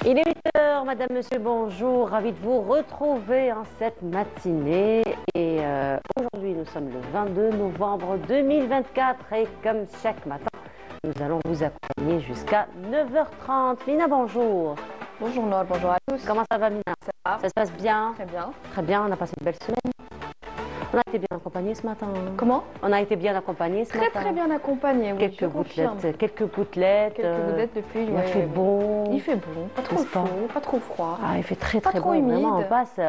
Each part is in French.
Il est 8 heures, madame, monsieur, bonjour. Ravi de vous retrouver en cette matinée. Et aujourd'hui, nous sommes le 22 novembre 2024. Et comme chaque matin, nous allons vous accompagner jusqu'à 9h30. Mina, bonjour. Bonjour Noël, bonjour à tous. Comment ça va, Mina? Ça va? Ça se passe bien? Très bien. Très bien, on a passé une belle semaine. On a été bien accompagnés ce matin. Comment? On a été bien accompagnés ce matin. Très bien accompagné, oui, Quelques gouttelettes. Quelques gouttelettes depuis. Il a fait bon. Il fait bon, pas trop chaud, pas trop froid. Ah, il fait très Pas très trop bon. humide. Vraiment,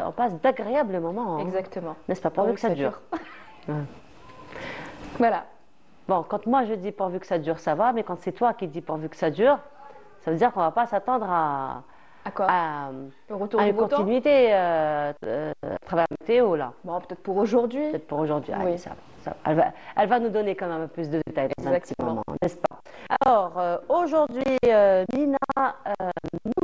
on passe d'agréables moments. Hein. Exactement. N'est-ce pas? Pourvu que ça dure. Ouais. Voilà. Bon, quand moi je dis pourvu que ça dure, ça va, mais quand c'est toi qui dis pourvu que ça dure, ça veut dire qu'on ne va pas s'attendre à quoi? Le retour à du une beau temps? continuité à travers la météo là. Bon, peut-être pour aujourd'hui. Peut-être pour aujourd'hui. Oui. Allez, ça va. Elle va nous donner quand même un peu plus de détails dans un petit Exactement. moment, n'est-ce pas? Alors, aujourd'hui, Mina,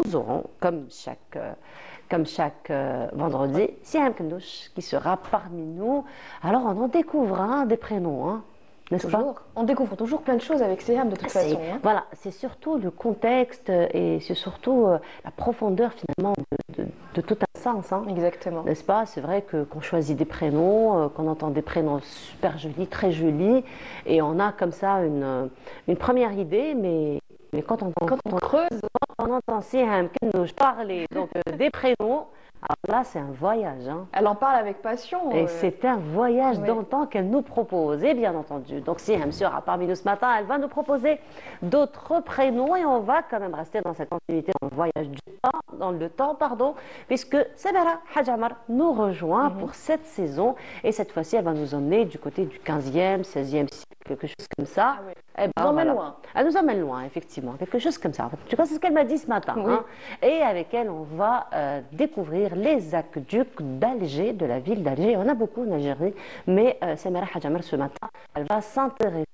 nous aurons, comme chaque vendredi, Siam Kendouche qui sera parmi nous. Alors, on en découvre des prénoms, hein, n'est-ce pas? Toujours. On découvre toujours plein de choses avec Siam de toute façon. Hein. Voilà, c'est surtout le contexte et c'est surtout la profondeur finalement de tout un sens. Hein. Exactement. N'est-ce pas? C'est vrai qu'on choisit des prénoms, qu'on entend des prénoms super jolis, très jolis, et on a comme ça une première idée, mais quand on creuse, on entend Siam Kendouche parler donc, des prénoms, alors là c'est un voyage. Hein. elle en parle avec passion. Et c'est un voyage Oui. d'antan qu'elle nous propose, et bien entendu. Donc si elle sera parmi nous ce matin, elle va nous proposer d'autres prénoms et on va quand même rester dans cette continuité, dans le voyage dans le temps, puisque Samira Hadjamar nous rejoint pour cette saison. Et cette fois-ci, elle va nous emmener du côté du 15e, 16e siècle, quelque chose comme ça. Ah oui. Eh ben, Elle nous emmène voilà. loin. Elle nous emmène loin, effectivement, quelque chose comme ça. En tout cas, c'est ce qu'elle m'a dit ce matin. Oui. Hein. Et avec elle, on va découvrir les aqueducs d'Alger, de la ville d'Alger. On a beaucoup en Algérie, mais Samira Hadjamar, ce matin, elle va s'intéresser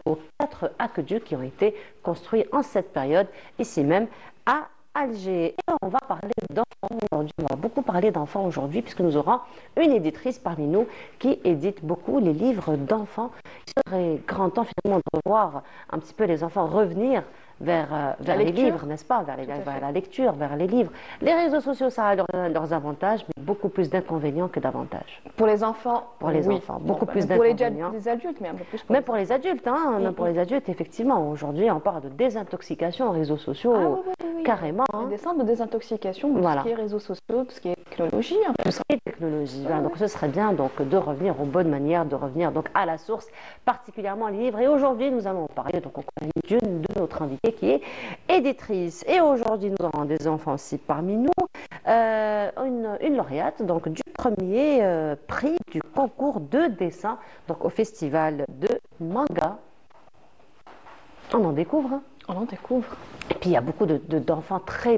aux 4 aqueducs qui ont été construits en cette période, ici même à Alger. Et on va parler d'enfants aujourd'hui. On va beaucoup parler d'enfants aujourd'hui, puisque nous aurons une éditrice parmi nous qui édite beaucoup les livres d'enfants. Il serait grand temps finalement de revoir un petit peu les enfants revenir vers les livres, n'est-ce pas? Vers la lecture, vers les livres. Les réseaux sociaux, ça a leurs avantages, mais beaucoup plus d'inconvénients que d'avantages. Pour les enfants, Pour les oui. enfants, beaucoup Bon, plus pour les d'inconvénients. adultes, mais un peu plus pour Même pour les adultes, hein, même pour les adultes, effectivement. Aujourd'hui, on parle de désintoxication aux réseaux sociaux, Ah oui. carrément. Hein. Des centres de désintoxication, Voilà. tout ce qui est réseaux sociaux, tout ce qui est technologie. Hein. Tout ce qui est technologie. Voilà. Donc ce serait bien donc, de revenir aux bonnes manières, de revenir donc, à la source, particulièrement les livres. Et aujourd'hui, nous allons parler donc, en compagnie d'une de notre invitée qui est éditrice. Et aujourd'hui, nous avons des enfants aussi parmi nous, une lauréate donc, du premier prix du concours de dessin donc, au festival de manga. On en découvre. Hein. On en découvre. Et puis il y a beaucoup d'enfants très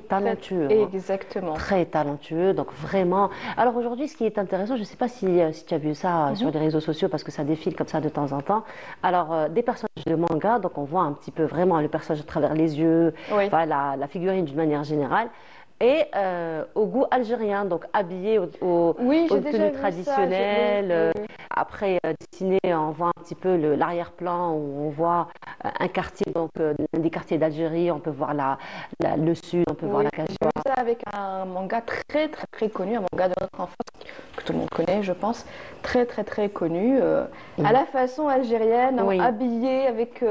talentueux. Exactement. Très talentueux, donc vraiment. Alors aujourd'hui, ce qui est intéressant, je ne sais pas si tu as vu ça sur les réseaux sociaux, parce que ça défile comme ça de temps en temps. Alors, des personnages de manga, donc on voit un petit peu vraiment le personnage à travers les yeux, Oui. enfin, la figurine d'une manière générale. Et au goût algérien, donc habillé aux Oui, j'ai déjà tenues vu traditionnelles. ça. Oui. Après, dessiné, on voit un petit peu l'arrière-plan où on voit un quartier, donc l'un des quartiers d'Algérie. On peut voir le sud, on peut voir la J'ai Cajoie. vu ça avec un manga très connu, un manga de notre enfance que tout le monde connaît, je pense, très connu, à la façon algérienne, Oui. habillé avec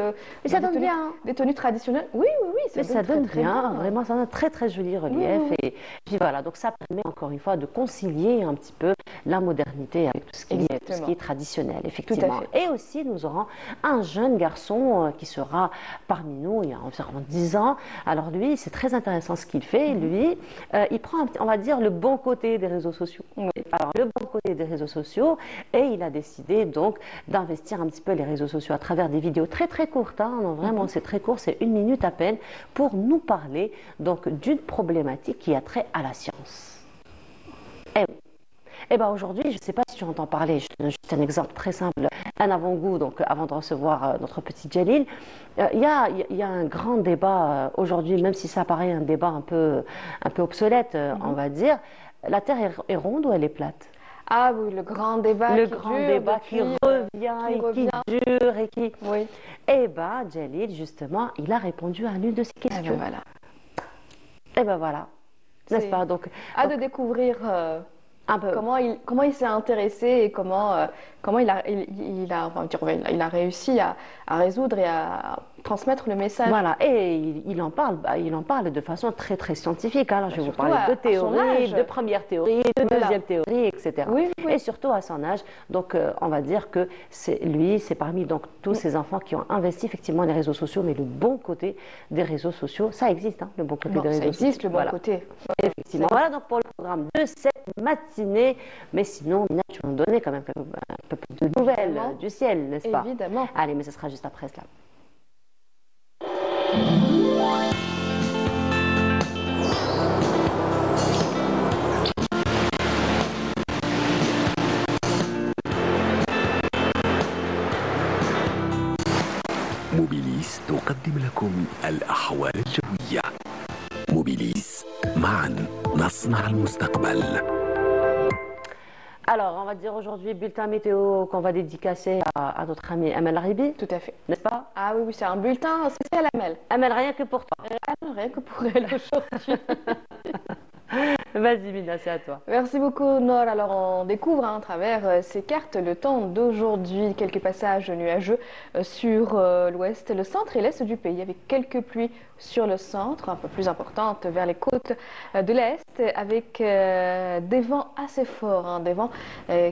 Et ça donne bien. des tenues traditionnelles. Oui, Ça donne très bien, bien. vraiment, ça donne un très joli relief. Oui. Et puis voilà, donc ça permet encore une fois de concilier un petit peu la modernité avec tout ce qui est traditionnel, effectivement. Tout à fait. Et aussi, nous aurons un jeune garçon qui sera parmi nous, il y a environ 10 ans. Alors lui, c'est très intéressant ce qu'il fait. Lui, il prend, on va dire, le bon côté des réseaux sociaux. Oui. Alors, le bon côté des réseaux sociaux, et il a décidé donc d'investir un petit peu les réseaux sociaux à travers des vidéos très courtes. Hein. Non, vraiment, c'est très court, c'est 1 minute à peine, pour nous parler donc d'une problématique qui a trait à la science. Et bien aujourd'hui, je ne sais pas si tu entends parler, je te donne juste un exemple très simple, un avant-goût, donc avant de recevoir notre petit Djalil. Il y a un grand débat aujourd'hui, même si ça paraît un débat un peu obsolète, on va dire. La Terre est ronde ou elle est plate? Ah oui, le grand débat Le qui grand dure débat depuis, qui revient qui dure et qui... Oui. Eh bien, Djalil, justement, il a répondu à l'une de ces questions. Voilà. Et ben voilà, n'est-ce pas? De découvrir un peu. comment il s'est intéressé et comment il a réussi à résoudre et à transmettre le message. Voilà, et il en parle de façon très très scientifique. Alors, je vais vous parler de théorie, de première théorie, de deuxième théorie, etc. Oui. Et surtout à son âge. Donc, on va dire que c'est parmi donc tous ces enfants qui ont investi effectivement les réseaux sociaux, mais le bon côté des réseaux sociaux, ça existe, hein, le bon côté des réseaux sociaux. Ça existe, le bon côté. Effectivement. Voilà donc pour le programme de cette matinée. Mais sinon, Mina, tu vas nous donner quand même un peu plus de nouvelles du ciel, n'est-ce pas? Évidemment. Allez, mais ce sera juste après cela. موبيليس تقدم لكم الأحوال الجوية. موبيليس، معا نصنع المستقبل. Alors, on va dire aujourd'hui bulletin météo qu'on va dédicacer à notre ami Amel Ribi. Tout à fait. N'est-ce pas? Ah oui, c'est un bulletin spécial Amel. Amel, rien que pour toi. Rien que pour elle aujourd'hui. Vas-y, Mina, c'est à toi. Merci beaucoup, Nor. Alors, on découvre à travers ces cartes le temps d'aujourd'hui. Quelques passages nuageux sur l'ouest, le centre et l'est du pays, avec quelques pluies sur le centre, un peu plus importantes vers les côtes de l'est, avec des vents assez forts, hein, des vents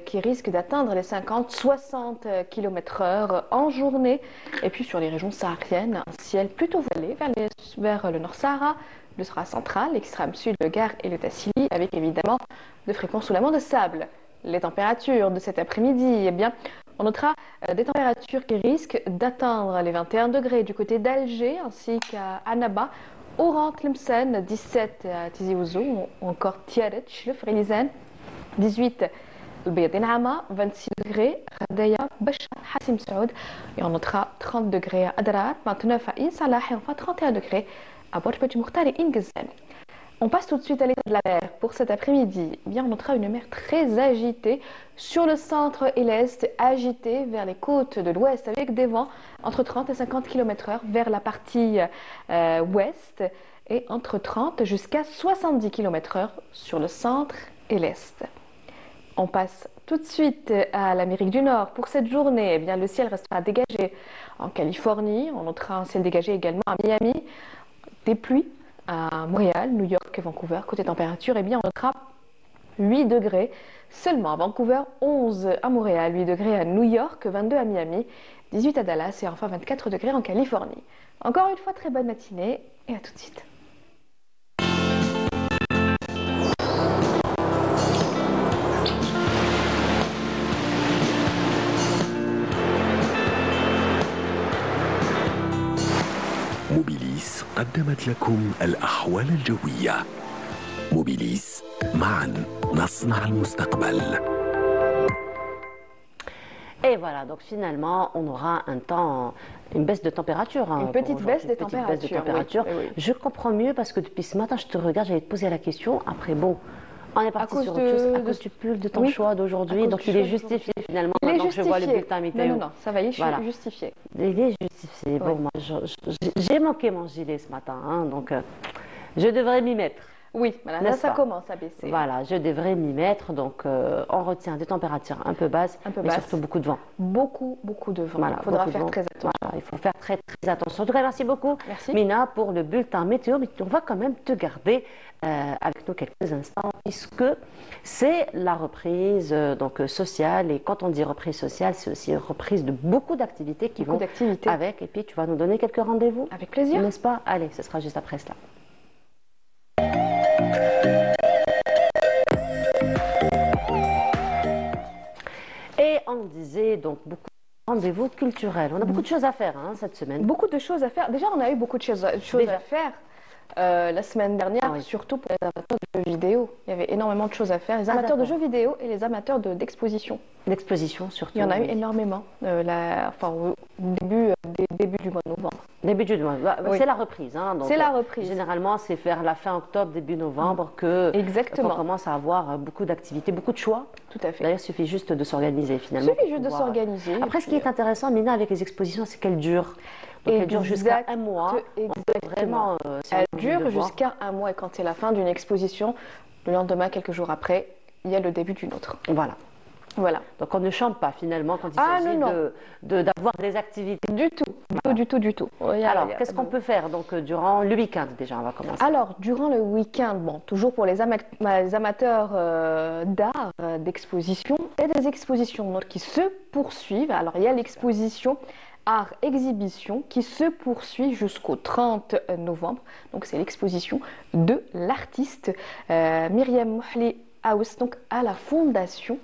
qui risquent d'atteindre les 50-60 km/h en journée. Et puis, sur les régions sahariennes, un ciel plutôt voilé vers le Nord Sahara, le Sahara central, l'extrême sud, le Gard et le Tassili, avec évidemment de fréquents soulèvements de sable. Les températures de cet après-midi, eh bien, on notera des températures qui risquent d'atteindre les 21 degrés du côté d'Alger ainsi qu'à Annaba, Oran, Tlemcen, 17 à Tizi Ouzou, ou encore Tiaret, le Frilizan, 18 Al-Bayadin 26 degrés, Radaya, Bachar, Hassim Saoud, et on notera 30 degrés à Adrar, 29 à Insalah et enfin 31 degrés à Borj Mokhtar et Ingezan. On passe tout de suite à l'état de la mer. Pour cet après-midi, eh bien, on notera une mer très agitée sur le centre et l'est, agitée vers les côtes de l'ouest avec des vents entre 30 et 50 km/h vers la partie ouest et entre 30 jusqu'à 70 km/h sur le centre et l'est. On passe tout de suite à l'Amérique du Nord. Pour cette journée, eh bien, le ciel restera dégagé en Californie. On notera un ciel dégagé également à Miami. Des pluies à Montréal, New York et Vancouver. Côté température, eh bien, on notera 8 degrés seulement à Vancouver, 11 à Montréal, 8 degrés à New York, 22 à Miami, 18 à Dallas et enfin 24 degrés en Californie. Encore une fois, très bonne matinée et à tout de suite. موبيليس قدمت لكم الأحوال الجوية. موبيليس، معا نصنع المستقبل. Et voilà, donc finalement, on aura une baisse de température. Hein, une petite baisse des températures. Oui. Je comprends mieux parce que depuis ce matin, je te regarde, j'allais te poser la question. Après, bon, on est parti sur autre chose à cause du pull de ton choix d'aujourd'hui. Donc il est justifié finalement. Maintenant que je vois le bulletin météo. Non, ça va, je suis justifié. Il est justifié. Bon, moi, j'ai manqué mon gilet ce matin, hein, donc je devrais m'y mettre. Oui, voilà, là ça commence à baisser. Voilà, je devrais m'y mettre. Donc, on retient des températures un peu basses, mais surtout beaucoup de vent. Beaucoup de vent. Voilà, il faudra faire très attention. Voilà, il faut faire très attention. En tout cas, merci beaucoup, Mina, pour le bulletin météo. Mais on va quand même te garder avec nous quelques instants, puisque c'est la reprise sociale. Et quand on dit reprise sociale, c'est aussi une reprise de beaucoup d'activités qui vont avec. Et puis, tu vas nous donner quelques rendez-vous. Avec plaisir. N'est-ce pas? Allez, ce sera juste après cela. Et on disait donc beaucoup de rendez-vous culturels. On a beaucoup de choses à faire cette semaine. Beaucoup de choses à faire. Déjà, on a eu beaucoup de choses à faire la semaine dernière, surtout pour les amateurs de jeux vidéo. Il y avait énormément de choses à faire. Les amateurs de jeux vidéo et les amateurs d'exposition. D'exposition surtout. Il y en a eu énormément au début du mois de novembre. Début du mois. C'est la reprise. C'est la reprise. Généralement, c'est vers la fin octobre, début novembre qu'on commence à avoir beaucoup d'activités, beaucoup de choix. Tout à fait. D'ailleurs, il suffit juste de s'organiser finalement. Il suffit juste de s'organiser. Après, ce qui est intéressant, Mina, avec les expositions, c'est qu'elles durent. Donc elle dure jusqu'à un mois. Exactement. Si elle dure jusqu'à un mois et quand c'est la fin d'une exposition, le lendemain, quelques jours après, il y a le début d'une autre. Voilà. Voilà. Donc on ne chante pas finalement quand il s'agit d'avoir des activités. Du tout, voilà. du tout. Alors, qu'est-ce qu'on peut faire donc durant le week-end déjà, on va commencer. Alors, durant le week-end, bon, toujours pour les amateurs d'art, d'exposition, et des expositions qui se poursuivent. Alors, il y a l'exposition Art Exhibition qui se poursuit jusqu'au 30 novembre. Donc, c'est l'exposition de l'artiste Myriam Mohli Aous, donc à la Fondation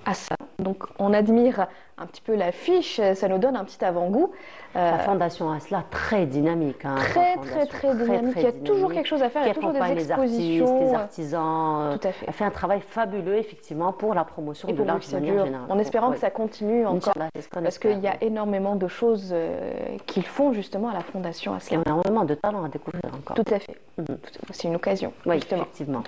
Assa. Donc on admire un petit peu l'affiche, ça nous donne un petit avant-goût. La Fondation Asla, très dynamique. Hein, très dynamique. Il y a toujours quelque chose à faire, il y a toujours des expositions. Les artistes, les artisans. Tout à fait. Elle fait un travail fabuleux, effectivement, pour la promotion de l'art de manière générale. En espérant que ça continue encore, parce qu'il y a énormément de choses qu'ils font justement à la Fondation Asla. Il y a énormément de talents à découvrir encore. Tout à fait. C'est une occasion. Oui, justement. effectivement.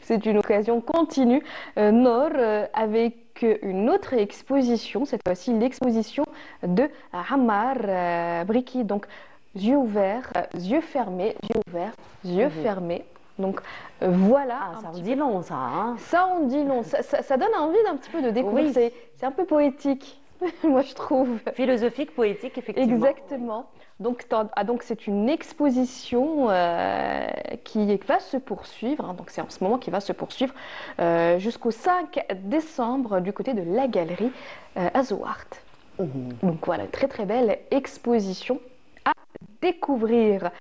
C'est une occasion continue. Nord, avec une autre exposition, cette fois-ci l'exposition de Ammar Briki, donc yeux ouverts, yeux fermés, yeux ouverts, yeux fermés. Donc voilà. Ah, ça en dit long, ça. Hein, ça en dit long. Ça donne envie d'un petit peu de découvrir. Oui. C'est un peu poétique, moi je trouve. Philosophique, poétique, effectivement. Exactement. Donc c'est une exposition qui va se poursuivre, hein, donc c'est en ce moment qui va se poursuivre jusqu'au 5 décembre du côté de la galerie Azouart. Donc voilà, très très belle exposition à découvrir.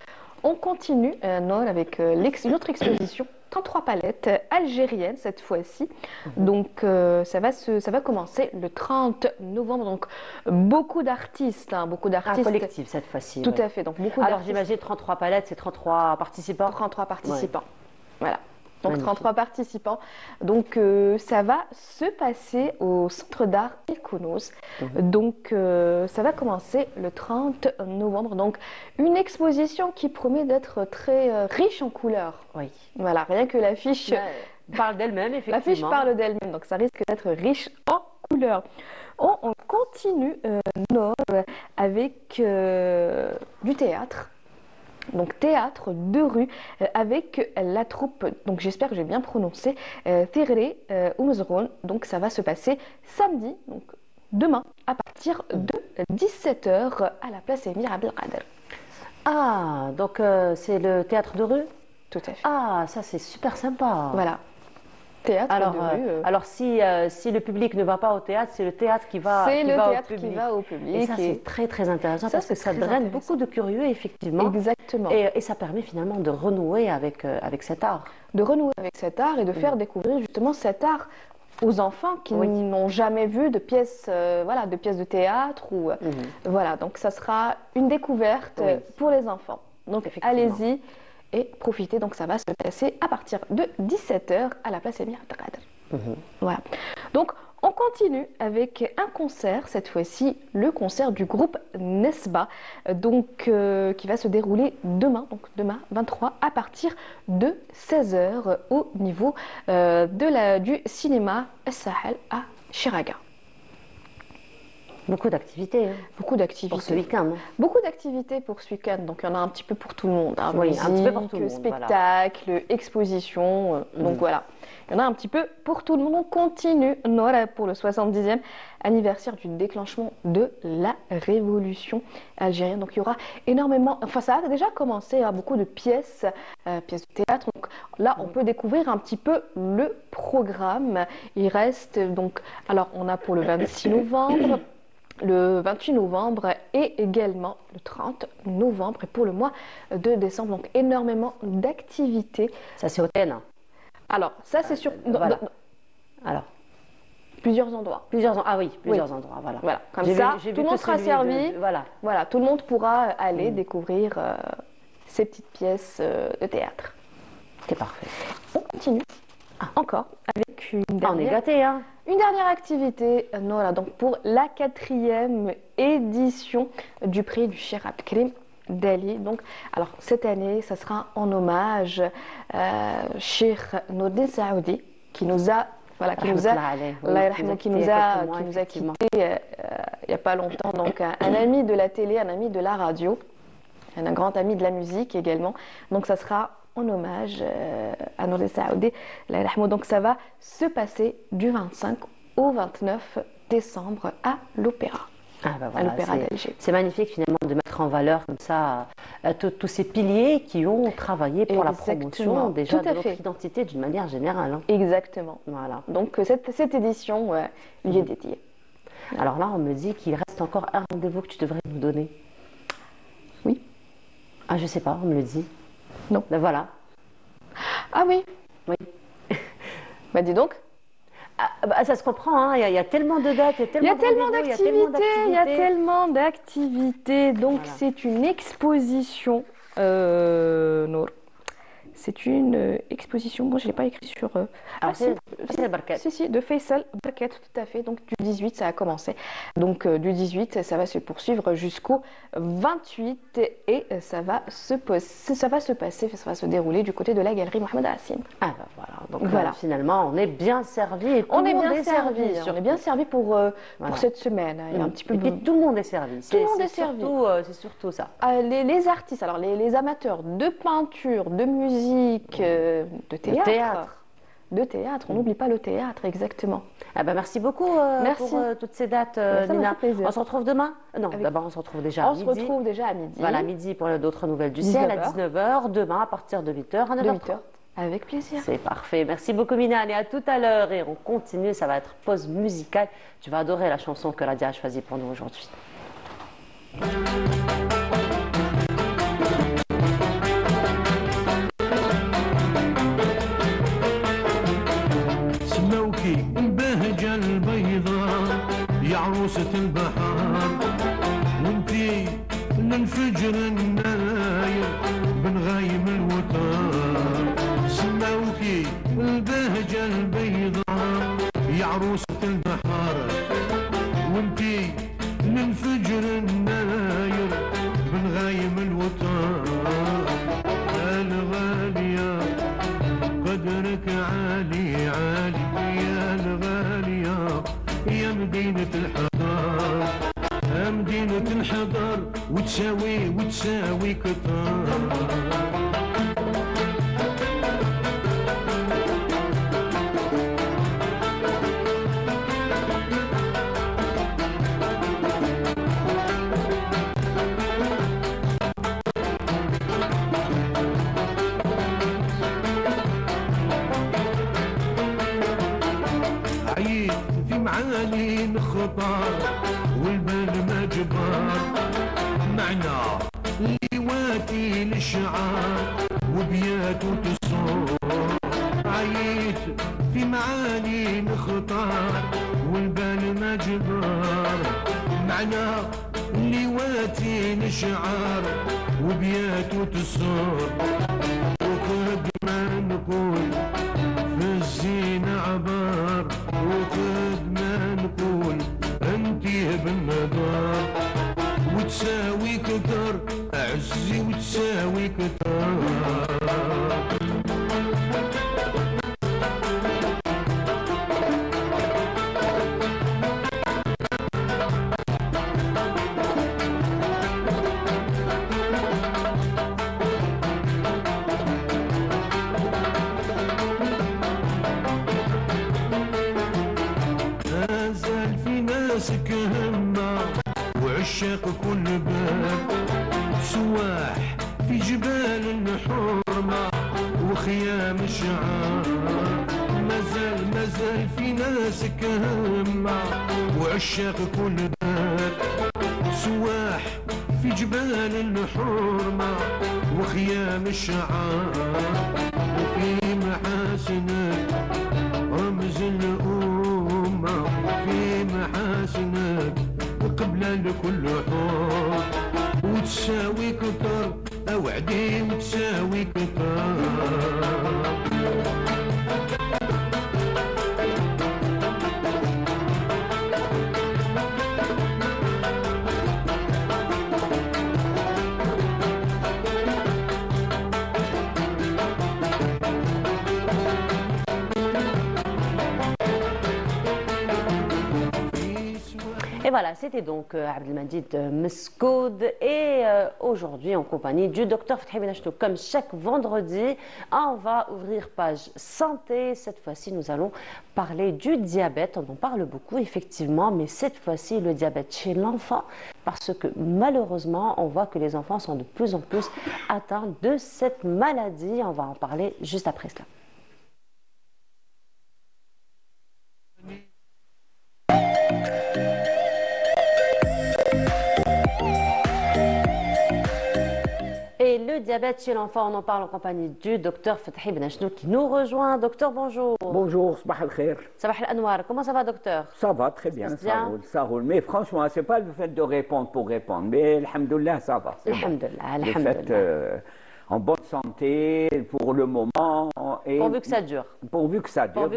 On continue Nord avec une autre exposition, 33 palettes algériennes cette fois-ci. Donc ça va commencer le 30 novembre. Donc beaucoup d'artistes, hein, beaucoup d'artistes. Un collectif cette fois-ci. Tout à fait. Donc beaucoup. Alors j'imagine 33 palettes, c'est 33 participants. 33 participants. Ouais. Voilà. Donc magnifique. 33 participants. Donc ça va se passer au Centre d'art El Kounouz. Donc ça va commencer le 30 novembre. Donc une exposition qui promet d'être très riche en couleurs. Oui. Voilà, rien que l'affiche parle d'elle-même, effectivement. L'affiche parle d'elle-même, donc ça risque d'être riche en couleurs. On continue Nord avec du théâtre. Donc théâtre de rue avec la troupe, donc j'espère que j'ai bien prononcé, Terre Oumzroun. Donc ça va se passer samedi, donc demain, à partir de 17h à la place Émir Abdelkader. Ah, donc c'est le théâtre de rue? Tout à fait. Ah, ça c'est super sympa. Voilà. Théâtre de rue. Alors si le public ne va pas au théâtre, c'est le théâtre qui va, c'est le théâtre qui va au public. Et ça c'est très très intéressant parce que ça draine beaucoup de curieux, effectivement. Exactement. Et ça permet finalement de renouer avec cet art. De renouer avec cet art et de faire découvrir justement cet art aux enfants qui n'ont jamais vu de pièces, de pièces de théâtre ou voilà. Donc ça sera une découverte pour les enfants. Donc allez-y. Et profitez, donc ça va se passer à partir de 17h à la place Émir Abdelkader. Voilà. Donc on continue avec un concert, cette fois-ci le concert du groupe Nesba, donc qui va se dérouler demain, donc demain 23 à partir de 16h au niveau du cinéma Sahel à Chiraga. Beaucoup d'activités. Hein. Beaucoup d'activités. Pour ce week-end. Hein. Beaucoup d'activités pour ce week-end. Donc, il y en a un petit peu pour tout le monde. Hein. Oui, musique, un petit peu pour tout le monde. Spectacle, voilà. Exposition. Donc, voilà. Il y en a un petit peu pour tout le monde. On continue Nora pour le 70e anniversaire du déclenchement de la révolution algérienne. Donc, il y aura énormément... Enfin, ça a déjà commencé. Hein, beaucoup de pièces de théâtre. Donc, là, on peut découvrir un petit peu le programme. Il reste donc... Alors, on a pour le 26 novembre... le 28 novembre et également le 30 novembre et pour le mois de décembre. Donc énormément d'activités. Ça c'est au TN. Alors ça c'est sur... Voilà. Alors plusieurs endroits. Ah oui, plusieurs endroits. Voilà. Comme ça, tout le monde sera servi. Voilà, tout le monde pourra aller découvrir ces petites pièces de théâtre. C'est parfait. On continue. Encore avec une dernière... on est gâtés, hein. Une dernière activité, voilà, donc pour la 4e édition du prix du Cheikh Abdelkrim Dali. Donc, alors cette année, ça sera en hommage Cheikh Nourdine Saoudi qui nous a quitté il n'y a pas longtemps, donc un ami de la télé, un ami de la radio, un grand ami de la musique également. Donc ça sera en hommage à Nouri Saoudi. Donc ça va se passer du 25 au 29 décembre à l'Opéra. Ah ben voilà, l'Opéra d'Alger. c'est magnifique finalement de mettre en valeur comme ça tous ces piliers qui ont travaillé pour la promotion déjà de notre identité d'une manière générale. Hein. Exactement. Voilà. Donc cette édition lui est dédiée. Alors là, on me dit qu'il reste encore un rendez-vous que tu devrais nous donner. Oui. Ah, je sais pas, on me le dit. Non. Ben voilà. Ah oui. Oui. Bah dis donc. Ah, bah, ça se comprend, hein. Il y a tellement de dates, il y a tellement d'activités. Il y a tellement d'activités. Donc Voilà. c'est une exposition. Nour. C'est une exposition, moi je ne l'ai pas écrit sur... c'est Faisal Barkat. Si, de Faisal Barkat, tout à fait. Donc du 18, ça a commencé. Donc du 18, ça va se poursuivre jusqu'au 28 et ça va se dérouler du côté de la galerie Mohamed Hassim. Ah bah voilà, donc voilà. Finalement on est bien servi. On est bien servi pour cette semaine. Il y a un petit peu... Et puis tout le monde est servi. Tout le monde est servi. C'est surtout ça. Les artistes, alors les amateurs de peinture, de musique, de théâtre. On n'oublie pas le théâtre, exactement. Ah bah merci beaucoup pour toutes ces dates, Nina. On se retrouve demain? Non, d'abord on se retrouve déjà à midi. On se retrouve déjà à midi. Voilà, à midi pour d'autres nouvelles du ciel, à 19h. Demain à partir de 8h à 9h30. Avec plaisir. C'est parfait. Merci beaucoup, Mina. Et à tout à l'heure. Et on continue. Ça va être pause musicale. Tu vas adorer la chanson que Radia a choisie pour nous aujourd'hui. سموكي البهجة البيضاء يا عروسة البحر وانتي للفجر الناير بنغايم الوتار سموكي البهجة البيضاء يا عروسة البحر وانتي للفجر الناير بنغايم الوتار الغالية قدرك عالي عالي يا الغالية يا مدينة الحضار يا مدينة الحضار وتساوي كتار معاني الخطار والبال ما جبار معنا لواتي للشعار وبيات وتصور عييت في معاني الخطار والبال ما جبار معنا لواتي للشعار وبيات وتصور وقد ما نقول في الزينة عبار وقد ما نقول انتي بالنظر وتساوي كتر اعزي وتساوي كتر وعشاق كل باب سواح في جبال الحرمة وخيام الشعار مازال في ناس كهمة وعشاق كل باب سواح في جبال الحرمة وخيام الشعار وفي محاسنك رمز الأمة في محاسنك قبل لكل حور وتساوي كتر اوعدي وتساوي كتر voilà, c'était donc Abdelmajid Meskoud et aujourd'hui en compagnie du docteur Fethi Benachtou. Comme chaque vendredi, on va ouvrir page santé. Cette fois-ci, nous allons parler du diabète. On en parle beaucoup effectivement, mais cette fois-ci, le diabète chez l'enfant, parce que malheureusement, on voit que les enfants sont de plus en plus atteints de cette maladie. On va en parler juste après cela. Et le diabète chez l'enfant, on en parle en compagnie du docteur Fethi Benachtou qui nous rejoint. Docteur, bonjour. Bonjour, sabah al-khair. Sabah al-Anwar, comment ça va, docteur? Ça va très bien, ça roule. Mais franchement, c'est pas le fait de répondre pour répondre, mais alhamdoulilah, ça va. Alhamdoulilah. En bonne santé pour le moment. Et pourvu que ça dure. Pourvu que ça dure.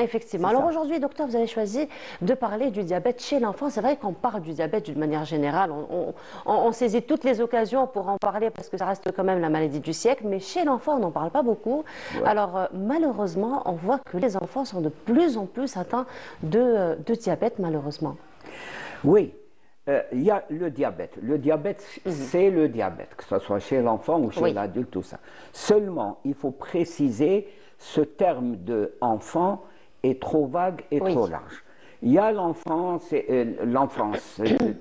Effectivement. Alors aujourd'hui, docteur, vous avez choisi de parler du diabète chez l'enfant. C'est vrai qu'on parle du diabète d'une manière générale. On saisit toutes les occasions pour en parler parce que ça reste quand même la maladie du siècle. Mais chez l'enfant, on n'en parle pas beaucoup. Ouais. Alors malheureusement, on voit que les enfants sont de plus en plus atteints de diabète, malheureusement. Oui. Il y a le diabète. Le diabète, c'est le diabète, que ce soit chez l'enfant ou chez l'adulte, tout ça. Seulement, il faut préciser, ce terme de enfant est trop vague et trop large. Il y a l'enfance,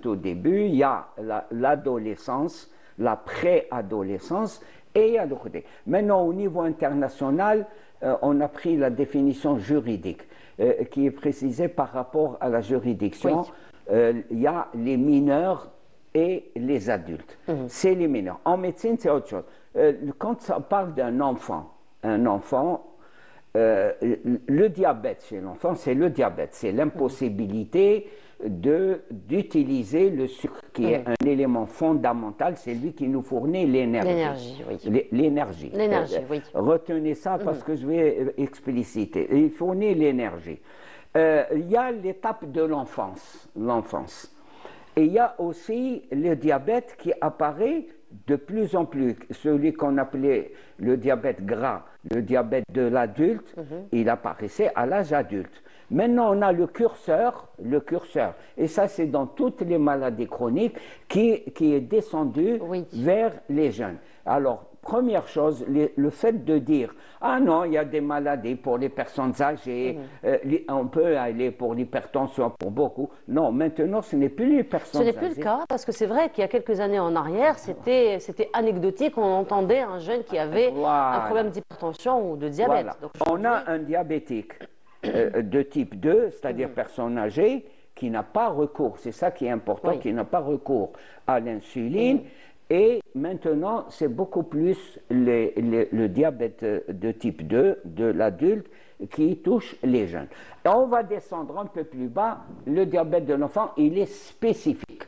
au début, il y a l'adolescence, la préadolescence, et il y a le côté. Maintenant, au niveau international, on a pris la définition juridique, qui est précisée par rapport à la juridiction. Oui. Il y a les mineurs et les adultes. C'est les mineurs. En médecine, c'est autre chose. Quand on parle d'un enfant, le diabète chez l'enfant, c'est le diabète. C'est l'impossibilité d'utiliser le sucre, qui est un élément fondamental. C'est lui qui nous fournit l'énergie. L'énergie, oui. Retenez ça parce que je vais expliciter. Il fournit l'énergie. Il y a l'étape de l'enfance. Et il y a aussi le diabète qui apparaît de plus en plus. Celui qu'on appelait le diabète gras, le diabète de l'adulte, il apparaissait à l'âge adulte. Maintenant, on a le curseur, et ça c'est dans toutes les maladies chroniques, qui est descendu vers les jeunes. Alors, première chose, le fait de dire « Ah non, il y a des maladies pour les personnes âgées, on peut aller pour l'hypertension pour beaucoup. » Non, maintenant, ce n'est plus les personnes âgées. Ce n'est plus le cas, parce que c'est vrai qu'il y a quelques années en arrière, c'était anecdotique, on entendait un jeune qui avait un problème d'hypertension ou de diabète. Voilà. Donc, on a un diabétique de type 2, c'est-à-dire personne âgée, qui n'a pas recours, c'est ça qui est important, qui n'a pas recours à l'insuline. Et maintenant, c'est beaucoup plus le diabète de type 2 de l'adulte qui touche les jeunes. Et on va descendre un peu plus bas. Le diabète de l'enfant, il est spécifique.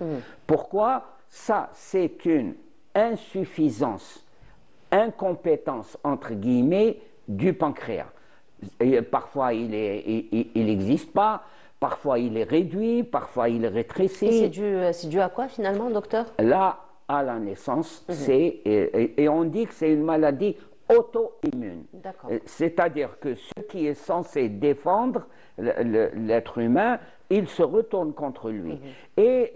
Pourquoi? Ça, c'est une insuffisance, incompétence, entre guillemets, du pancréas. Et parfois, il n'existe pas. Parfois, il est réduit. Parfois, il est rétréci. Et c'est dû à quoi, finalement, docteur? Là, à la naissance, et on dit que c'est une maladie auto-immune. C'est-à-dire que ce qui est censé défendre l'être humain, il se retourne contre lui. Et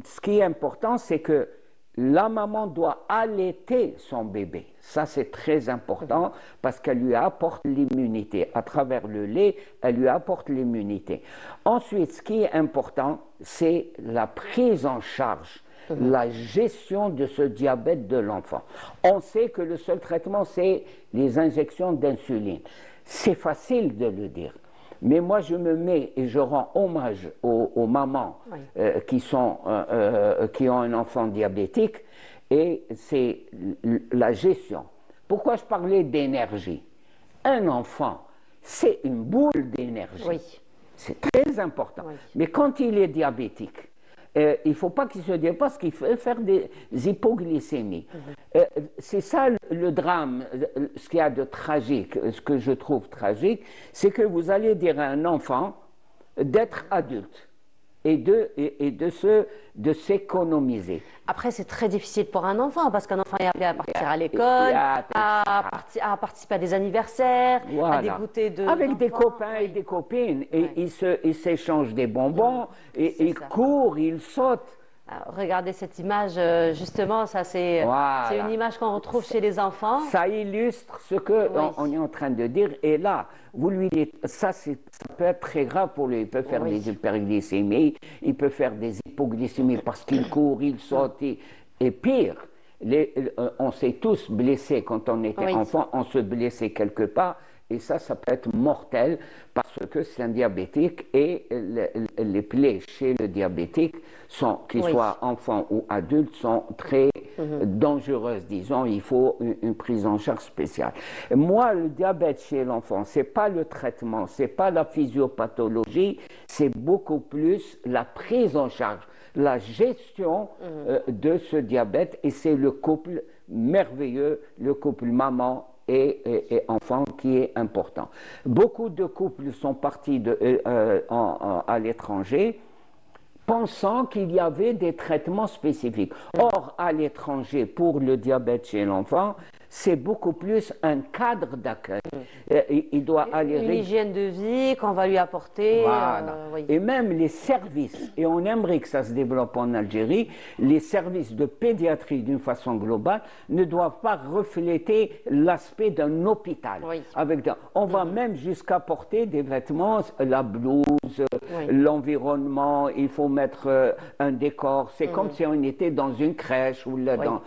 ce qui est important, c'est que la maman doit allaiter son bébé. Ça, c'est très important parce qu'elle lui apporte l'immunité. À travers le lait, elle lui apporte l'immunité. Ensuite, ce qui est important, c'est la prise en charge, la gestion de ce diabète de l'enfant. On sait que le seul traitement, c'est les injections d'insuline. C'est facile de le dire. Mais moi, je me mets et je rends hommage aux mamans qui ont un enfant diabétique, et c'est la gestion. Pourquoi je parlais d'énergie? Un enfant, c'est une boule d'énergie. C'est très important. Mais quand il est diabétique, il ne faut pas qu'il se dise parce qu'il faut faire des hypoglycémies. C'est ça le drame, ce qu'il y a de tragique, ce que je trouve tragique, c'est que vous allez dire à un enfant d'être adulte. de s'économiser. Après, c'est très difficile pour un enfant, parce qu'un enfant est appelé à partir à l'école, à participer à des anniversaires, à des goûters de avec des copains et des copines. Et ils s'échangent des bonbons, et ils courent, ils sautent. Alors, regardez cette image, justement, ça c'est une image qu'on retrouve chez les enfants. Ça illustre ce qu'on est en train de dire. Et là, vous lui dites, ça peut être très grave pour lui. Il peut faire des hyperglycémies, il peut faire des hypoglycémies parce qu'il court, il saute. Et pire, on s'est tous blessés quand on était enfant, on se blessait quelque part. Et ça peut être mortel parce que c'est un diabétique et les plaies chez le diabétique, qu'il soit enfant ou adulte, sont très dangereuses, disons. Il faut une prise en charge spéciale. Moi, le diabète chez l'enfant, ce n'est pas le traitement, ce n'est pas la physiopathologie, c'est beaucoup plus la prise en charge, la gestion de ce diabète. Et c'est le couple merveilleux, le couple maman et enfant qui est important. Beaucoup de couples sont partis à l'étranger pensant qu'il y avait des traitements spécifiques. Or, à l'étranger, pour le diabète chez l'enfant, c'est beaucoup plus un cadre d'accueil. Il doit aller... Une hygiène de vie qu'on va lui apporter. Voilà. Et même les services, et on aimerait que ça se développe en Algérie, les services de pédiatrie d'une façon globale ne doivent pas refléter l'aspect d'un hôpital. On va même jusqu'à porter des vêtements, la blouse, l'environnement, il faut mettre un décor. C'est comme si on était dans une crèche ou là-dedans.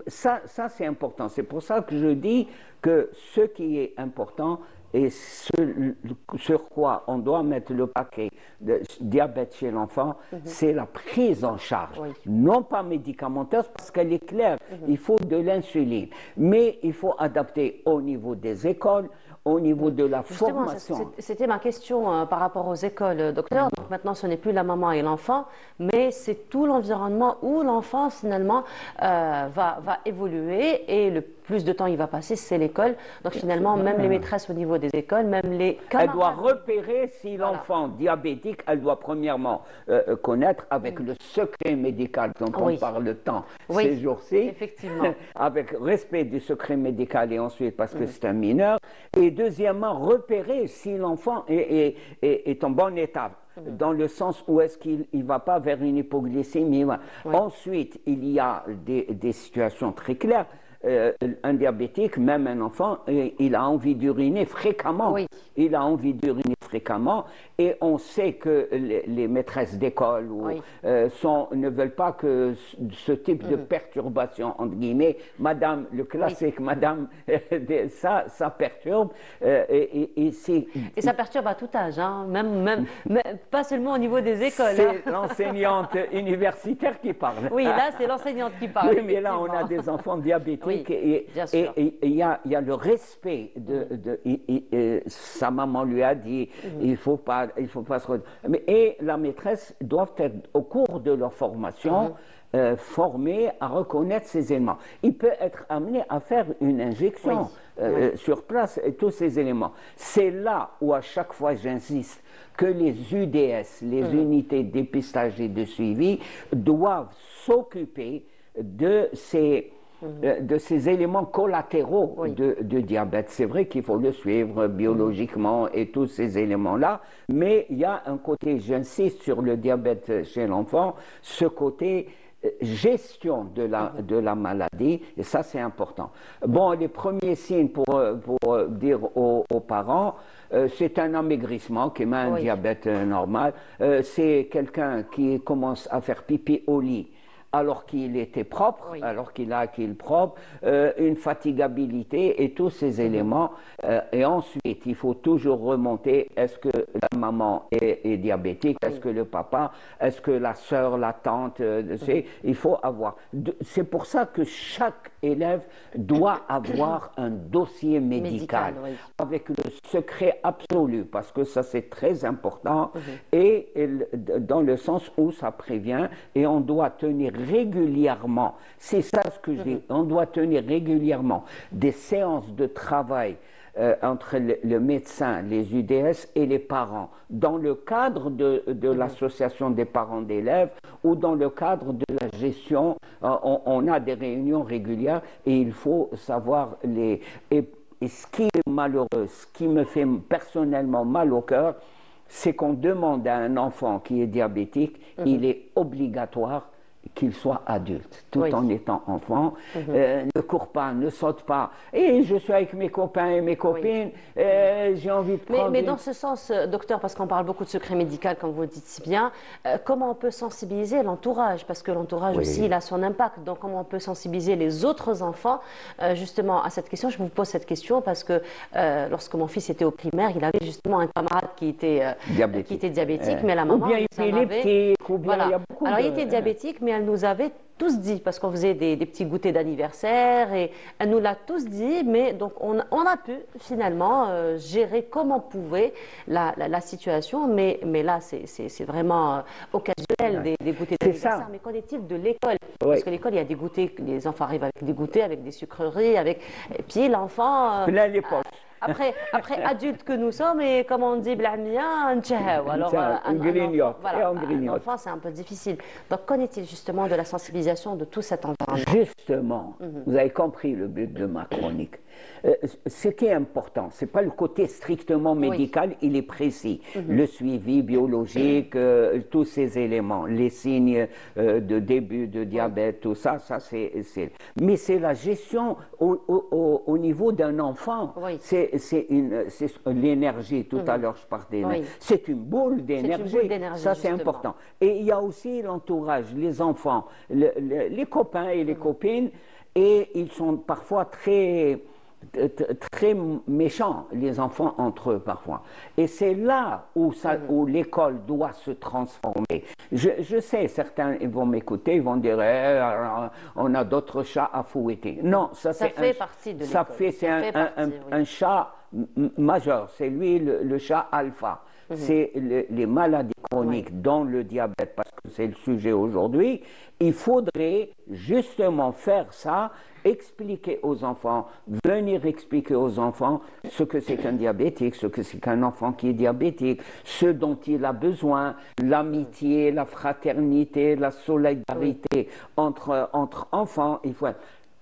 Ça c'est important. C'est pour ça que je dis que ce qui est important et sur quoi on doit mettre le paquet de diabète chez l'enfant, c'est la prise en charge. Non pas médicamenteuse, parce qu'elle est claire, il faut de l'insuline. Mais il faut adapter au niveau des écoles, au niveau de la formation. C'était ma question par rapport aux écoles, docteur. Donc maintenant, ce n'est plus la maman et l'enfant, mais c'est tout l'environnement où l'enfant, finalement, va évoluer et le plus de temps il va passer, c'est l'école. Donc finalement, même les maîtresses au niveau des écoles, même les camarades... Elle doit repérer si l'enfant diabétique, elle doit premièrement connaître avec le secret médical dont on parle tant ces jours-ci. Effectivement. Avec respect du secret médical et ensuite parce que c'est un mineur. Et deuxièmement, repérer si l'enfant est en bon état, dans le sens où est-ce qu'il ne va pas vers une hypoglycémie. Ensuite, il y a des situations très claires. Un diabétique, même un enfant, il a envie d'uriner fréquemment. Il a envie d'uriner fréquemment et on sait que les maîtresses d'école ne veulent pas que ce type de perturbation, entre guillemets, madame, le classique, madame, ça perturbe. Et ça perturbe à tout âge, hein, même pas seulement au niveau des écoles. C'est l'enseignante universitaire qui parle. Oui, là, c'est l'enseignante qui parle. Oui, mais là, on a des enfants diabétiques. Et il y a le respect sa maman lui a dit il faut pas se et la maîtresse doivent être au cours de leur formation formés à reconnaître ces éléments. Il peut être amené à faire une injection sur place et tous ces éléments. C'est là où à chaque fois j'insiste que les UDS, les unités de dépistage et de suivi, doivent s'occuper de ces éléments collatéraux de diabète. C'est vrai qu'il faut le suivre biologiquement et tous ces éléments-là, mais il y a un côté, j'insiste sur le diabète chez l'enfant, ce côté gestion de la maladie, et ça c'est important. Bon, les premiers signes pour dire aux parents, c'est un amaigrissement qui met un diabète normal, c'est quelqu'un qui commence à faire pipi au lit, alors qu'il était propre, alors qu'il propre, une fatigabilité et tous ces éléments. Et ensuite, il faut toujours remonter, est-ce que la maman est diabétique, est-ce que le papa, est-ce que la sœur, la tante, il faut avoir. C'est pour ça que chaque élève doit avoir un dossier médical avec le secret absolu, parce que ça c'est très important, et dans le sens où ça prévient, et on doit tenir régulièrement, c'est ça ce que je dis, on doit tenir régulièrement des séances de travail entre le médecin, les UDS et les parents, dans le cadre de l'association des parents d'élèves ou dans le cadre de la gestion. On a des réunions régulières et il faut savoir les... Et ce qui est malheureux, ce qui me fait personnellement mal au cœur, c'est qu'on demande à un enfant qui est diabétique, il est obligatoire qu'il soit adulte, tout en étant enfant, ne court pas, ne saute pas. Et je suis avec mes copains et mes copines, j'ai envie de prendre... Mais dans ce sens, docteur, parce qu'on parle beaucoup de secret médical, comme vous le dites si bien, comment on peut sensibiliser l'entourage? Parce que l'entourage aussi, il a son impact. Donc, comment on peut sensibiliser les autres enfants, justement, à cette question? Je vous pose cette question parce que lorsque mon fils était au primaire, il avait justement un camarade qui était diabétique, mais la maman... Ou bien il était épileptique, ou bien il y a beaucoup Alors, il était diabétique, mais elle nous avait tous dit, parce qu'on faisait des petits goûters d'anniversaire, et elle nous l'a tous dit, mais donc on a pu finalement gérer comme on pouvait la situation, mais là c'est vraiment occasionnel des goûters d'anniversaire. Mais qu'en est-il de l'école? Parce que l'école, il y a des goûters, les enfants arrivent avec des goûters, avec des sucreries, et puis l'enfant... plein les poches. Après adultes que nous sommes, et comme on dit, un tchahaou. Alors, on grignote. Un enfant, c'est un peu difficile. Donc, qu'en est-il justement de la sensibilisation de tout cet environnement? Justement, vous avez compris le but de ma chronique. Ce qui est important, ce n'est pas le côté strictement médical, il est précis. Le suivi biologique, tous ces éléments, les signes de début de diabète, tout ça, mais c'est la gestion au niveau d'un enfant. C'est l'énergie, tout à l'heure je parlais. C'est une boule d'énergie, ça c'est important. Et il y a aussi l'entourage, les enfants, les copains et les copines, et ils sont parfois très méchants, les enfants entre eux parfois. Et c'est là où l'école doit se transformer. Je sais, certains vont m'écouter, ils vont dire on a d'autres chats à fouetter. Non, ça fait partie de l'école. C'est un chat majeur, c'est lui le chat alpha. C'est les maladies chroniques, dont le diabète, parce que c'est le sujet aujourd'hui. Il faudrait justement faire ça, expliquer aux enfants, venir expliquer aux enfants ce que c'est qu'un diabétique, ce que c'est qu'un enfant qui est diabétique, ce dont il a besoin, l'amitié, la fraternité, la solidarité entre enfants. Il faut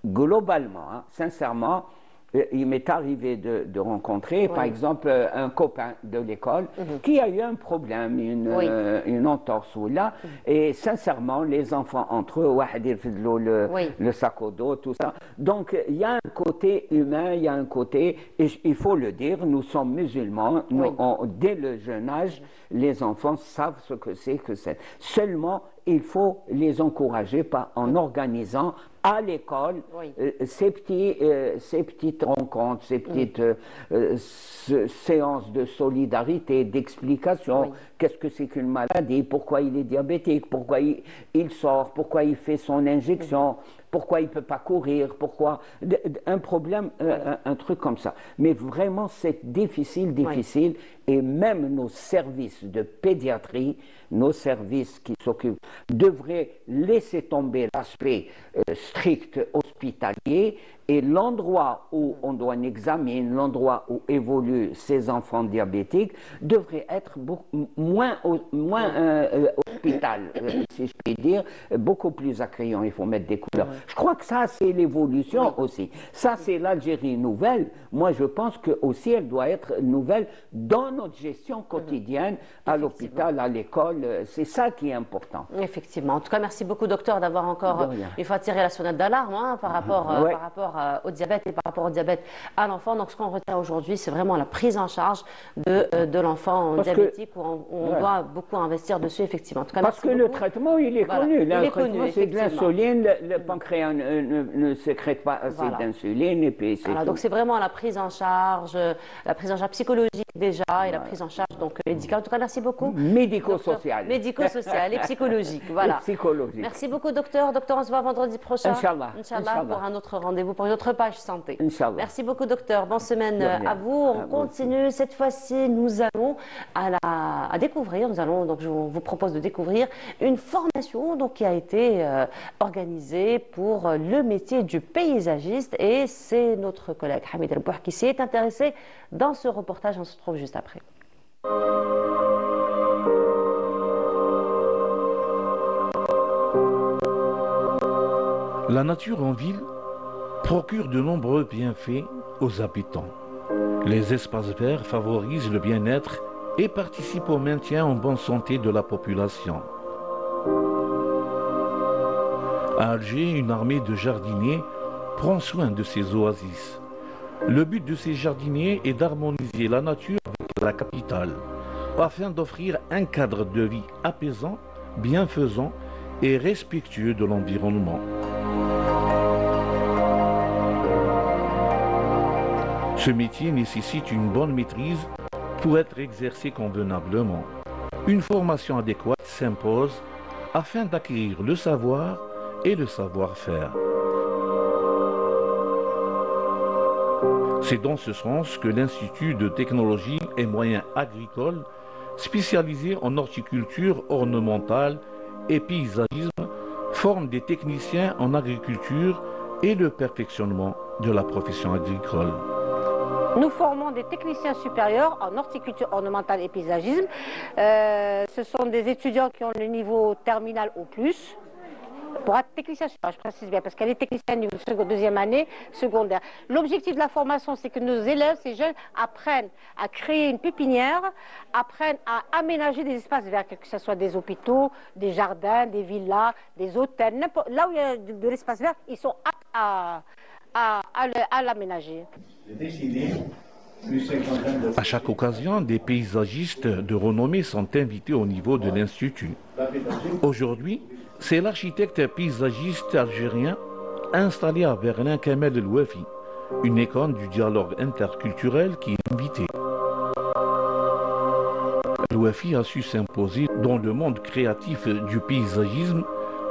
globalement, sincèrement, il m'est arrivé de rencontrer, par exemple, un copain de l'école qui a eu un problème, une entorse ou là, et sincèrement, les enfants entre eux, le sac au dos, tout ça. Donc, il y a un côté humain, il y a un côté, et il faut le dire, nous sommes musulmans, dès le jeune âge, les enfants savent ce que c'est que c'est. Seulement, il faut les encourager en organisant à l'école ces petites rencontres, ces petites séances de solidarité, d'explication. Qu'est-ce que c'est qu'une maladie? Pourquoi il est diabétique? Pourquoi il sort? Pourquoi il fait son injection? Pourquoi il ne peut pas courir? Pourquoi? Un problème, un truc comme ça. Mais vraiment, c'est difficile. Et même nos services de pédiatrie, nos services qui s'occupent, devraient laisser tomber l'aspect strict hospitalier, et l'endroit où on doit examiner, l'endroit où évoluent ces enfants diabétiques, devrait être moins hospital, si je puis dire, beaucoup plus accueillant. Il faut mettre des couleurs. Je crois que ça, c'est l'évolution aussi. Ça, c'est l'Algérie nouvelle. Moi, je pense que aussi, elle doit être nouvelle dans notre gestion quotidienne, à l'hôpital, à l'école. C'est ça qui est important. Effectivement. En tout cas, merci beaucoup, docteur, d'avoir encore une fois tiré la sonnette d'alarme par rapport au diabète et par rapport au diabète à l'enfant. Donc, ce qu'on retient aujourd'hui, c'est vraiment la prise en charge de l'enfant diabétique, où on doit beaucoup investir dessus, effectivement. En tout cas, parce que le traitement, il est connu. Le traitement, c'est de l'insuline. Le Mhm. pancréas ne sécrète pas assez d'insuline. Et puis donc, c'est vraiment la prise en charge psychologique déjà, et la prise en charge donc médicale. En tout cas, merci beaucoup. Médico-social. médico-social et psychologique. Voilà. Et psychologique. Merci beaucoup, docteur. Docteur, on se voit vendredi prochain. Inch'Allah. Pour un autre rendez-vous, pour une autre page santé. Inch'Allah. Merci beaucoup, docteur. Bonne semaine à vous. On continue. Cette fois-ci, nous allons à découvrir. Donc, je vous propose de découvrir une formation donc, qui a été organisée pour le métier du paysagiste. Et c'est notre collègue Hamid El-Bouh qui s'y est intéressé dans ce reportage. On se retrouve juste après. La nature en ville procure de nombreux bienfaits aux habitants. Les espaces verts favorisent le bien-être et participent au maintien en bonne santé de la population. À Alger, une armée de jardiniers prend soin de ces oasis. Le but de ces jardiniers est d'harmoniser la nature avec la capitale, afin d'offrir un cadre de vie apaisant, bienfaisant et respectueux de l'environnement. Ce métier nécessite une bonne maîtrise pour être exercé convenablement. Une formation adéquate s'impose afin d'acquérir le savoir et le savoir-faire. C'est dans ce sens que l'Institut de technologie et moyens agricoles, spécialisé en horticulture ornementale et paysagisme, forme des techniciens en agriculture et le perfectionnement de la profession agricole. Nous formons des techniciens supérieurs en horticulture ornementale et paysagisme. Ce sont des étudiants qui ont le niveau terminal au plus. Pour être technicien supérieur, je précise bien, parce qu'elle est technicienne niveau deuxième année, secondaire. L'objectif de la formation, c'est que nos élèves, ces jeunes, apprennent à créer une pépinière, apprennent à aménager des espaces verts, que ce soit des hôpitaux, des jardins, des villas, des hôtels. Là où il y a de l'espace vert, ils sont aptes à l'aménager. À chaque occasion, des paysagistes de renommée sont invités au niveau de l'Institut. Aujourd'hui, c'est l'architecte paysagiste algérien installé à Berlin, Kamel El-Wafi, une icône du dialogue interculturel qui est invité. El-Wafi a su s'imposer dans le monde créatif du paysagisme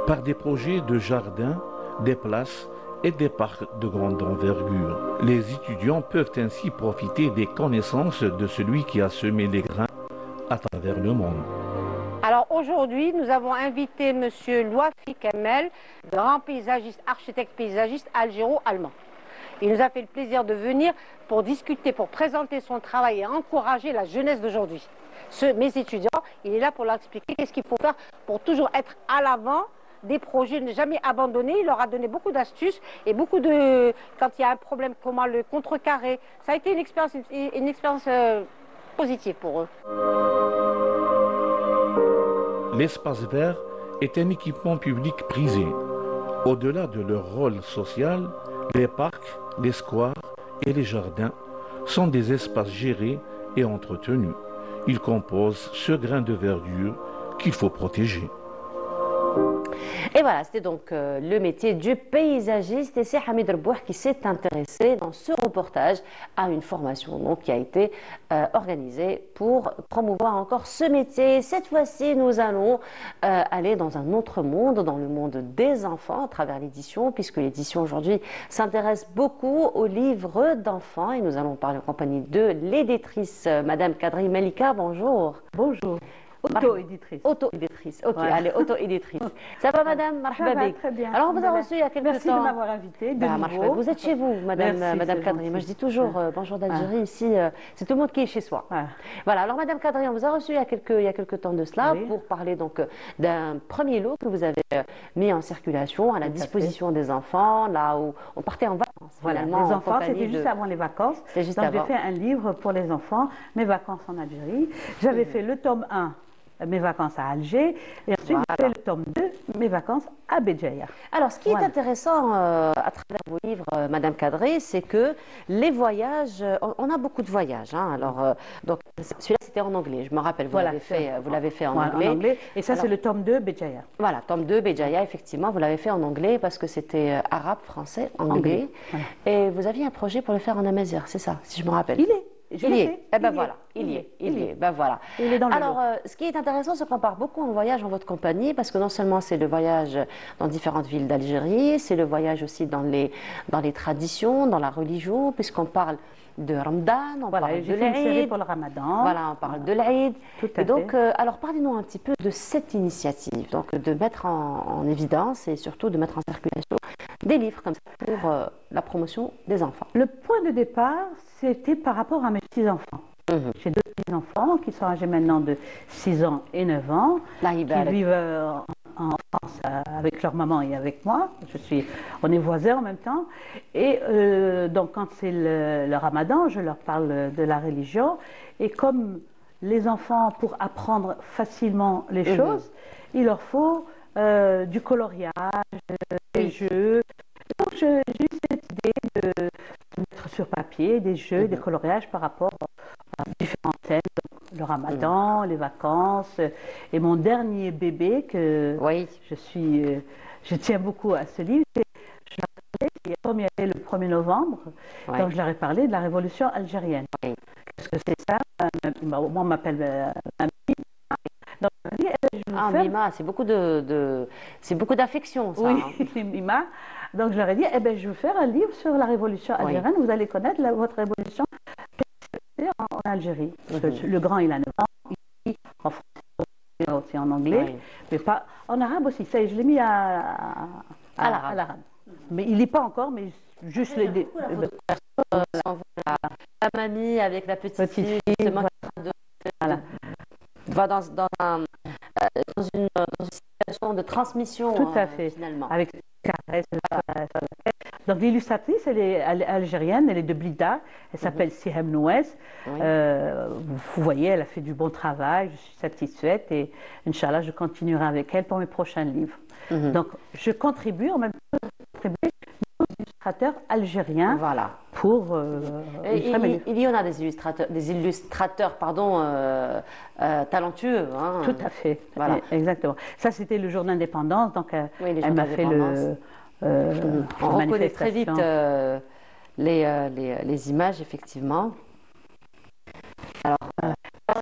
par des projets de jardins, des places et des parcs de grande envergure. Les étudiants peuvent ainsi profiter des connaissances de celui qui a semé les grains à travers le monde. Alors aujourd'hui, nous avons invité M. Louafi Kamel, grand paysagiste, architecte paysagiste algéro-allemand. Il nous a fait le plaisir de venir pour discuter, pour présenter son travail et encourager la jeunesse d'aujourd'hui. Mes étudiants, il est là pour leur expliquer qu'est-ce qu'il faut faire pour toujours être à l'avant des projets, ne jamais abandonner. Il leur a donné beaucoup d'astuces et beaucoup de... Quand il y a un problème, comment le contrecarrer. Ça a été une expérience positive pour eux. L'espace vert est un équipement public prisé. Au-delà de leur rôle social, les parcs, les squares et les jardins sont des espaces gérés et entretenus. Ils composent ce grain de verdure qu'il faut protéger. Et voilà, c'était donc le métier du paysagiste et c'est Hamid El-Bouh qui s'est intéressé dans ce reportage à une formation donc, qui a été organisée pour promouvoir encore ce métier. Cette fois-ci, nous allons aller dans un autre monde, dans le monde des enfants à travers l'édition, puisque l'édition aujourd'hui s'intéresse beaucoup aux livres d'enfants et nous allons parler en compagnie de l'éditrice Madame Kadri Melika. Bonjour. Bonjour. Auto-éditrice. Auto-éditrice, ok, ouais. Allez, auto-éditrice. Ça va madame? Ça va, très bien. Alors on vous a reçu il y a quelques temps. Merci de m'avoir invité de nouveau. Vous êtes chez vous, madame Kadri. Moi je dis toujours bonjour d'Algérie, ici, c'est tout le monde qui est chez soi. Voilà, alors madame Kadri, on vous a reçu il y a quelques temps de cela pour parler donc d'un premier lot que vous avez mis en circulation à la disposition des enfants, là où on partait en vacances. Voilà, les enfants, c'était juste avant les vacances. Donc j'ai fait un livre pour les enfants, Mes vacances en Algérie. J'avais fait le tome 1. Mes vacances à Alger, et ensuite j'ai fait le tome 2, Mes vacances à Béjaïa. Alors, ce qui est intéressant à travers vos livres, Madame Kadri, c'est que les voyages, on a beaucoup de voyages. Hein, alors, donc, celui-là, c'était en anglais, je me rappelle, vous l'avez fait en anglais. Et ça, c'est le tome 2, Béjaïa. Voilà, tome 2, Béjaïa, effectivement, vous l'avez fait en anglais parce que c'était arabe, français, anglais. Voilà. Et vous aviez un projet pour le faire en amazigh, c'est ça, si je me rappelle. Il y est. Eh ben voilà, il y est. Ben voilà. Il est dans le Alors, ce qui est intéressant, c'est qu'on part beaucoup en voyage en votre compagnie, parce que non seulement c'est le voyage dans différentes villes d'Algérie, c'est le voyage aussi dans les traditions, dans la religion, puisqu'on parle de Ramadan, on parle de l'Aïd. Pour le Ramadan. Voilà, on parle de l'Aïd. Et donc, alors parlez-nous un petit peu de cette initiative, donc de mettre en évidence et surtout de mettre en circulation des livres comme ça pour la promotion des enfants. Le point de départ, c'était par rapport à mes petits-enfants. J'ai 2 petits-enfants qui sont âgés maintenant de 6 ans et 9 ans, qui vivent en France avec leur maman et avec moi. On est voisins en même temps. Et donc, quand c'est le Ramadan, je leur parle de la religion. Et comme les enfants, pour apprendre facilement les choses, il leur faut du coloriage, des jeux. Donc, j'ai eu cette idée de mettre sur papier des jeux, des coloriages par rapport à différents thèmes, le Ramadan, les vacances. Et mon dernier bébé, que je tiens beaucoup à ce livre, comme il y avait le 1er novembre, donc je leur ai parlé de la révolution algérienne. Parce que c'est ça, moi on m'appelle Mimi. Donc, Mima, c'est beaucoup d'affection, ça. Oui, Mima. Donc je leur ai dit, je veux faire un livre sur la révolution algérienne. Vous allez connaître votre révolution en Algérie. Le grand, il a 9 ans, ici, en français, aussi en anglais, mais pas en arabe aussi. Ça, je l'ai mis à l'arabe. Mais il n'est pas encore, mais juste les... La mamie avec la petite fille, va dans une situation de transmission. Tout à fait, finalement. Avec caresse. Donc l'illustratrice, elle est algérienne, elle est de Blida, elle s'appelle Sihem Nouez. Vous voyez, elle a fait du bon travail, je suis satisfaite et Inch'Allah, je continuerai avec elle pour mes prochains livres. Donc je contribue en même temps aux illustrateurs algériens pour il y en a des illustrateurs talentueux. Hein. Tout à fait, voilà. Exactement. Ça, c'était le jour d'indépendance, donc elle m'a fait le... on reconnaît très vite les images, effectivement. Alors,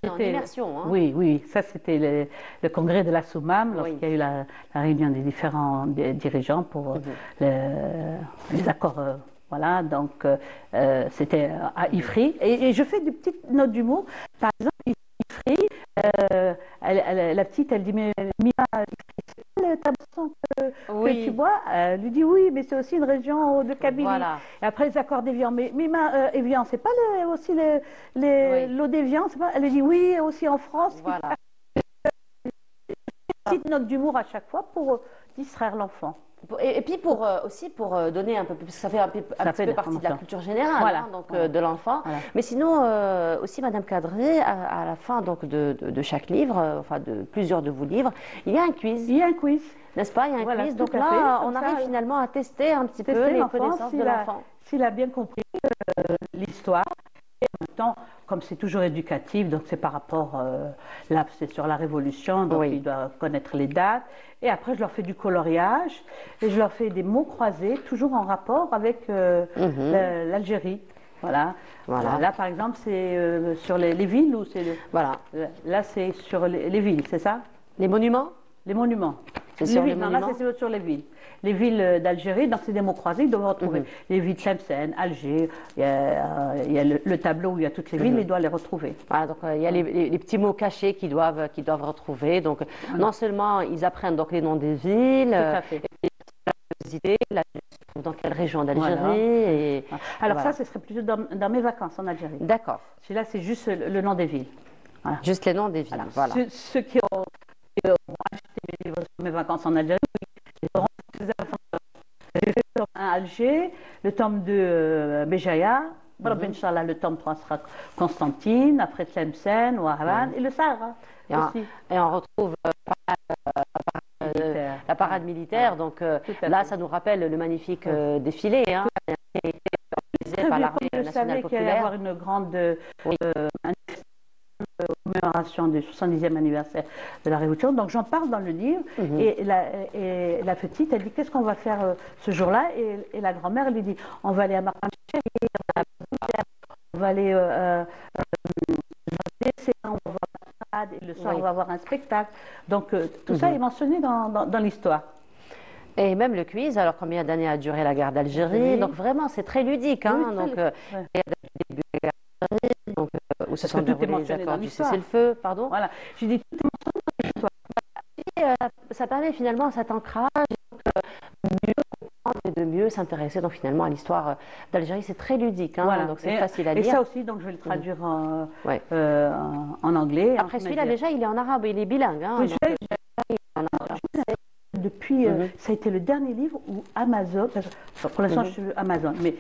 en immersion. Hein. Oui, ça c'était le congrès de la Soumam, lorsqu'il y a eu la réunion des différents dirigeants pour les accords. Voilà, donc c'était à Ifri. Et je fais des petites notes d'humour. Par exemple, Ifri, la petite, elle dit, mais Mima, c'est le tabasson que tu bois? Elle lui dit, oui, mais c'est aussi une région de Kabylie. Voilà. Et après, les accords d'Évian. Mais Mima, Évian, c'est pas aussi l'eau d'Évian? Elle lui dit, oui, aussi en France. Voilà. Petite note d'humour à chaque fois pour distraire l'enfant. Et puis aussi pour donner un peu plus, parce que ça fait un petit peu partie de la culture générale de l'enfant. Voilà. Mais sinon, aussi, Madame Kadri, à la fin donc, de chaque livre, enfin de plusieurs de vos livres, il y a un quiz. Il y a un quiz. N'est-ce pas? Il y a un quiz. Donc là, on arrive finalement à tester un petit peu les connaissances de l'enfant. S'il a bien compris l'histoire. Et en même temps, comme c'est toujours éducatif, donc c'est par rapport, là c'est sur la Révolution, donc il doit connaître les dates. Et après, je leur fais du coloriage et je leur fais des mots croisés, toujours en rapport avec l'Algérie. Voilà. Là, par exemple, c'est sur les villes ou c'est... Là, c'est sur les villes, c'est ça? Les monuments? Les monuments. C'est sur les monuments? Là, c'est sur les villes. Les villes d'Algérie, donc c'est des mots croisés, ils doivent retrouver les villes de Tlemcen, Alger, il y a le tableau où il y a toutes les villes, ils doivent les retrouver. Voilà, donc il y a les petits mots cachés qu'ils doivent retrouver. Donc non seulement ils apprennent donc les noms des villes, et les idées, se trouve dans quelle région d'Algérie. Alors ça, ce serait plutôt dans mes vacances en Algérie. D'accord. Celui-là, c'est juste le nom des villes. Voilà. Juste les noms des villes. Voilà. Ceux qui ont acheté mes livres sur mes vacances en Algérie, ils auront toutes les informations. J'ai fait le tome 1 Alger, le tome 2 Béjaïa, Inch'Allah, le tome 3 sera Constantine, après Tlemcen, Ouaran et le Sahara. Et on retrouve la parade militaire. Donc là, ça nous rappelle le magnifique défilé qui a été organisé par l'Armée nationale populaire. Il va y avoir une grande commémoration du 70e anniversaire de la Révolution. Donc j'en parle dans le livre et la petite, elle dit qu'est-ce qu'on va faire ce jour-là et la grand-mère, elle lui dit on va aller à Marrakech, on va va aller on va voir la parade, et le soir, on va voir un spectacle. Donc, tout ça est mentionné dans l'histoire. Et même le quiz, alors combien d'années a duré la guerre d'Algérie? Donc vraiment, c'est très ludique. Hein, oui, donc, ouais. début de la guerre d'Algérie, donc, où se sont déroulés les accords du cessez-le-feu, pardon. Voilà, j'ai dit tout est mentionné dans l'histoire. Ça permet finalement cet ancrage, de mieux comprendre et de mieux s'intéresser donc finalement à l'histoire d'Algérie. C'est très ludique, hein, voilà. Donc c'est facile à lire. Et ça aussi, donc je vais le traduire en anglais. Après celui-là, déjà, il est en arabe, il est bilingue. Hein, oui, donc, depuis, ça a été le dernier livre où Amazon, pour l'instant je suis Amazon, mais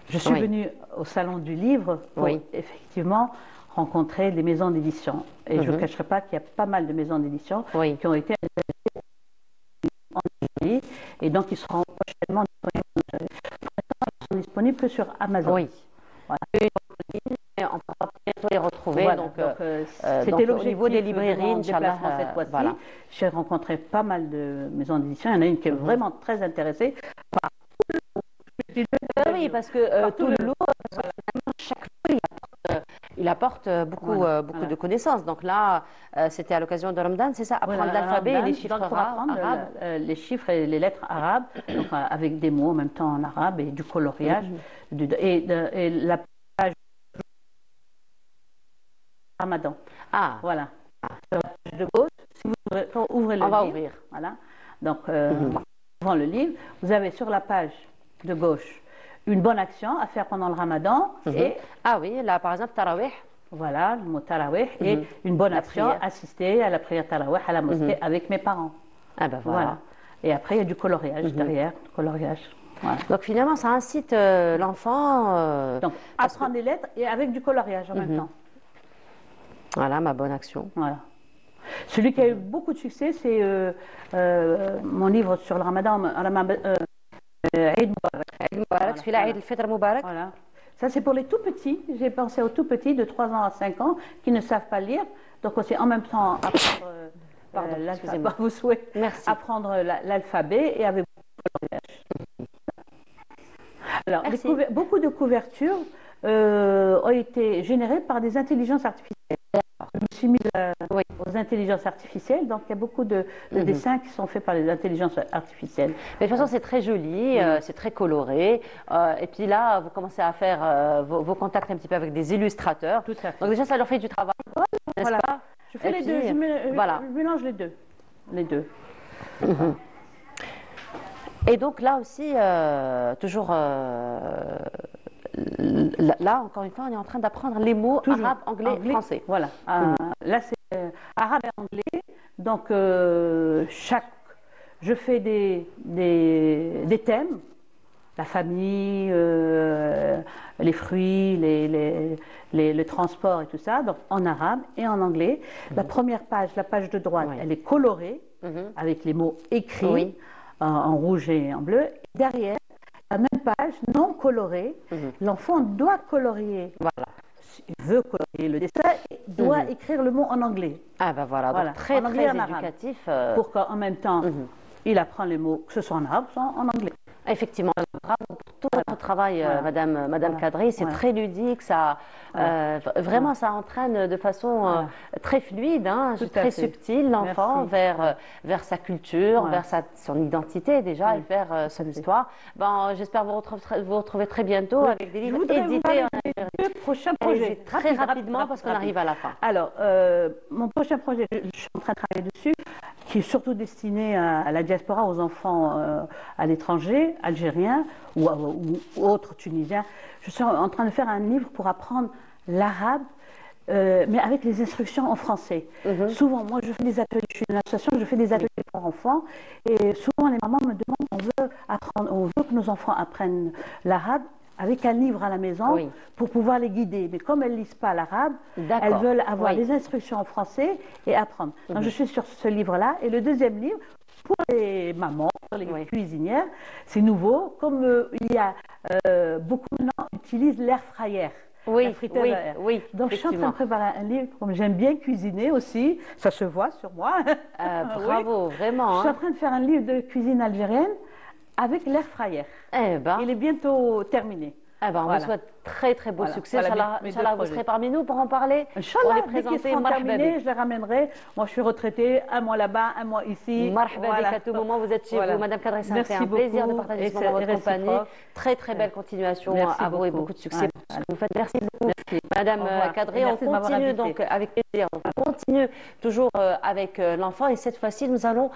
je suis venue au salon du livre pour effectivement rencontrer les maisons d'édition. Et je ne cacherai pas qu'il y a pas mal de maisons d'édition qui ont été en Algérie, et donc ils seront prochainement disponibles en Algérie. Pour l'instant, ils sont disponibles que sur Amazon. Oui. Voilà. On pourra bientôt les retrouver. Voilà, c'était l'objectif. Au niveau des librairies, Inch'Allah, cette fois-ci. Voilà. J'ai rencontré pas mal de maisons d'édition. Il y en a une qui est vraiment très intéressée par oui, parce que tout le lot, chaque lot, il apporte beaucoup de connaissances. Donc là, c'était à l'occasion de Ramadan, c'est ça, apprendre l'alphabet et les chiffres arabes. Les chiffres et les lettres arabes, donc, avec des mots en même temps en arabe et du coloriage. Et la page Ramadan. Ah. Voilà. Sur la page de gauche, si vous ouvrez le livre. On va ouvrir. Voilà. Donc, devant le livre, vous avez sur la page de gauche une bonne action à faire pendant le Ramadan. Et, ah oui, là par exemple, Tarawih. Voilà, le mot Tarawih. Et une bonne action, assister à la prière Tarawih à la mosquée avec mes parents. Ah ben voilà. Et après, il y a du coloriage derrière. Coloriage. Voilà. Donc finalement, ça incite l'enfant. Donc, apprendre les lettres et avec du coloriage en même temps. Voilà, ma bonne action. Voilà. Celui qui a eu beaucoup de succès, c'est mon livre sur le Ramadan, Eid Mubarak. Celui-là, Eid al-Fitr Mubarak. Voilà. Ça, c'est pour les tout petits. J'ai pensé aux tout petits de 3 ans à 5 ans qui ne savent pas lire. Donc, aussi en même temps apprendre apprendre l'alphabet et avec alors, beaucoup de couvertures ont été générées par des intelligences artificielles. Je me suis mise aux intelligences artificielles, donc il y a beaucoup de dessins qui sont faits par les intelligences artificielles. Mais de toute façon, c'est très joli, c'est très coloré. Et puis là, vous commencez à faire vos contacts un petit peu avec des illustrateurs. Tout à fait. Donc déjà, ça leur fait du travail, n'est-ce pas? Je fais les deux, je mélange les deux. Les deux. Et donc là aussi, toujours... Là, encore une fois, on est en train d'apprendre les mots arabe, anglais, français. Voilà. Là, c'est arabe et anglais. Donc, je fais des thèmes. La famille, les fruits, le transport et tout ça. Donc, en arabe et en anglais. La première page, la page de droite, elle est colorée avec les mots écrits en rouge et en bleu. Et derrière, la même page, non colorée, l'enfant doit colorier. Voilà. Il veut colorier le dessin, il doit écrire le mot en anglais. Ah ben voilà, donc très éducatif. Pour qu'en même temps, il apprend les mots, que ce soit en arabe, soit en anglais. Effectivement, bravo pour tout votre travail, Madame Kadri, c'est très ludique, ça, vraiment ça entraîne de façon très fluide, très subtile l'enfant vers sa culture, vers son identité déjà et vers son histoire. Bon, j'espère vous retrouver très bientôt avec des livres édités en Algérie. Le prochain projet, très rapidement parce qu'on arrive à la fin. Alors, mon prochain projet, je suis en train de travailler dessus, qui est surtout destiné à la diaspora, aux enfants à l'étranger, algériens ou autres tunisiens. Je suis en train de faire un livre pour apprendre l'arabe, mais avec les instructions en français. Souvent, moi, je fais des ateliers, je suis une association, je fais des ateliers pour enfants, et souvent, les mamans me demandent, on veut que nos enfants apprennent l'arabe, avec un livre à la maison pour pouvoir les guider. Mais comme elles ne lisent pas l'arabe, elles veulent avoir les instructions en français et apprendre. Donc je suis sur ce livre-là. Et le deuxième livre, pour les mamans, pour les cuisinières, c'est nouveau. Comme il y a beaucoup maintenant utilisent l'air fryer. Donc je suis en train de préparer un livre, comme j'aime bien cuisiner aussi, ça se voit sur moi. Bravo, vraiment. Je suis en train de faire un livre de cuisine algérienne avec l'air fryer. Il est bientôt terminé. On vous souhaite très très beau succès. Inch'Allah, vous serez parmi nous pour en parler, pour les présenter. Je les ramènerai. Moi, je suis retraitée, un mois là-bas, un mois ici. Marhaba à tout moment, vous êtes chez vous. Madame Kadri, ça fait un plaisir de partager ce moment en votre compagnie. Très très belle continuation à vous et beaucoup de succès pour tout ce que vous faites. Merci beaucoup. Madame Kadri, on continue donc avec plaisir. On continue toujours avec l'enfant et cette fois-ci, nous allons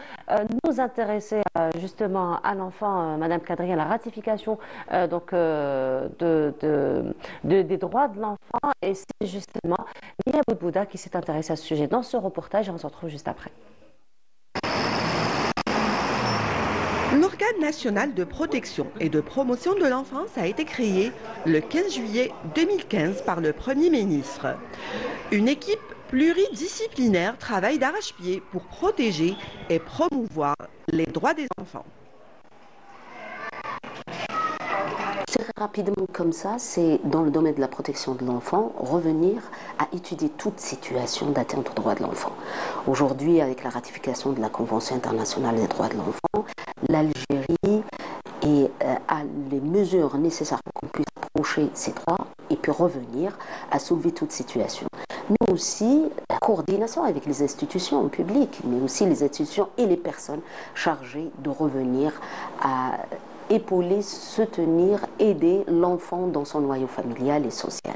nous intéresser justement à l'enfant, Madame Kadri, à la ratification donc des droits de l'enfant. Et c'est justement Nia Boudbouda qui s'est intéressée à ce sujet dans ce reportage et on se retrouve juste après. L'organe national de protection et de promotion de l'enfance a été créé le 15 juillet 2015 par le Premier ministre. Une équipe pluridisciplinaire travaille d'arrache-pied pour protéger et promouvoir les droits des enfants. Très rapidement comme ça, c'est dans le domaine de la protection de l'enfant, revenir à étudier toute situation d'atteinte aux droits de l'enfant. Aujourd'hui, avec la ratification de la Convention internationale des droits de l'enfant, l'Algérie a les mesures nécessaires pour qu'on puisse approcher ces droits et puis revenir à soulever toute situation. Mais aussi la coordination avec les institutions publiques, mais aussi les institutions et les personnes chargées de revenir à épauler, soutenir, aider l'enfant dans son noyau familial et social.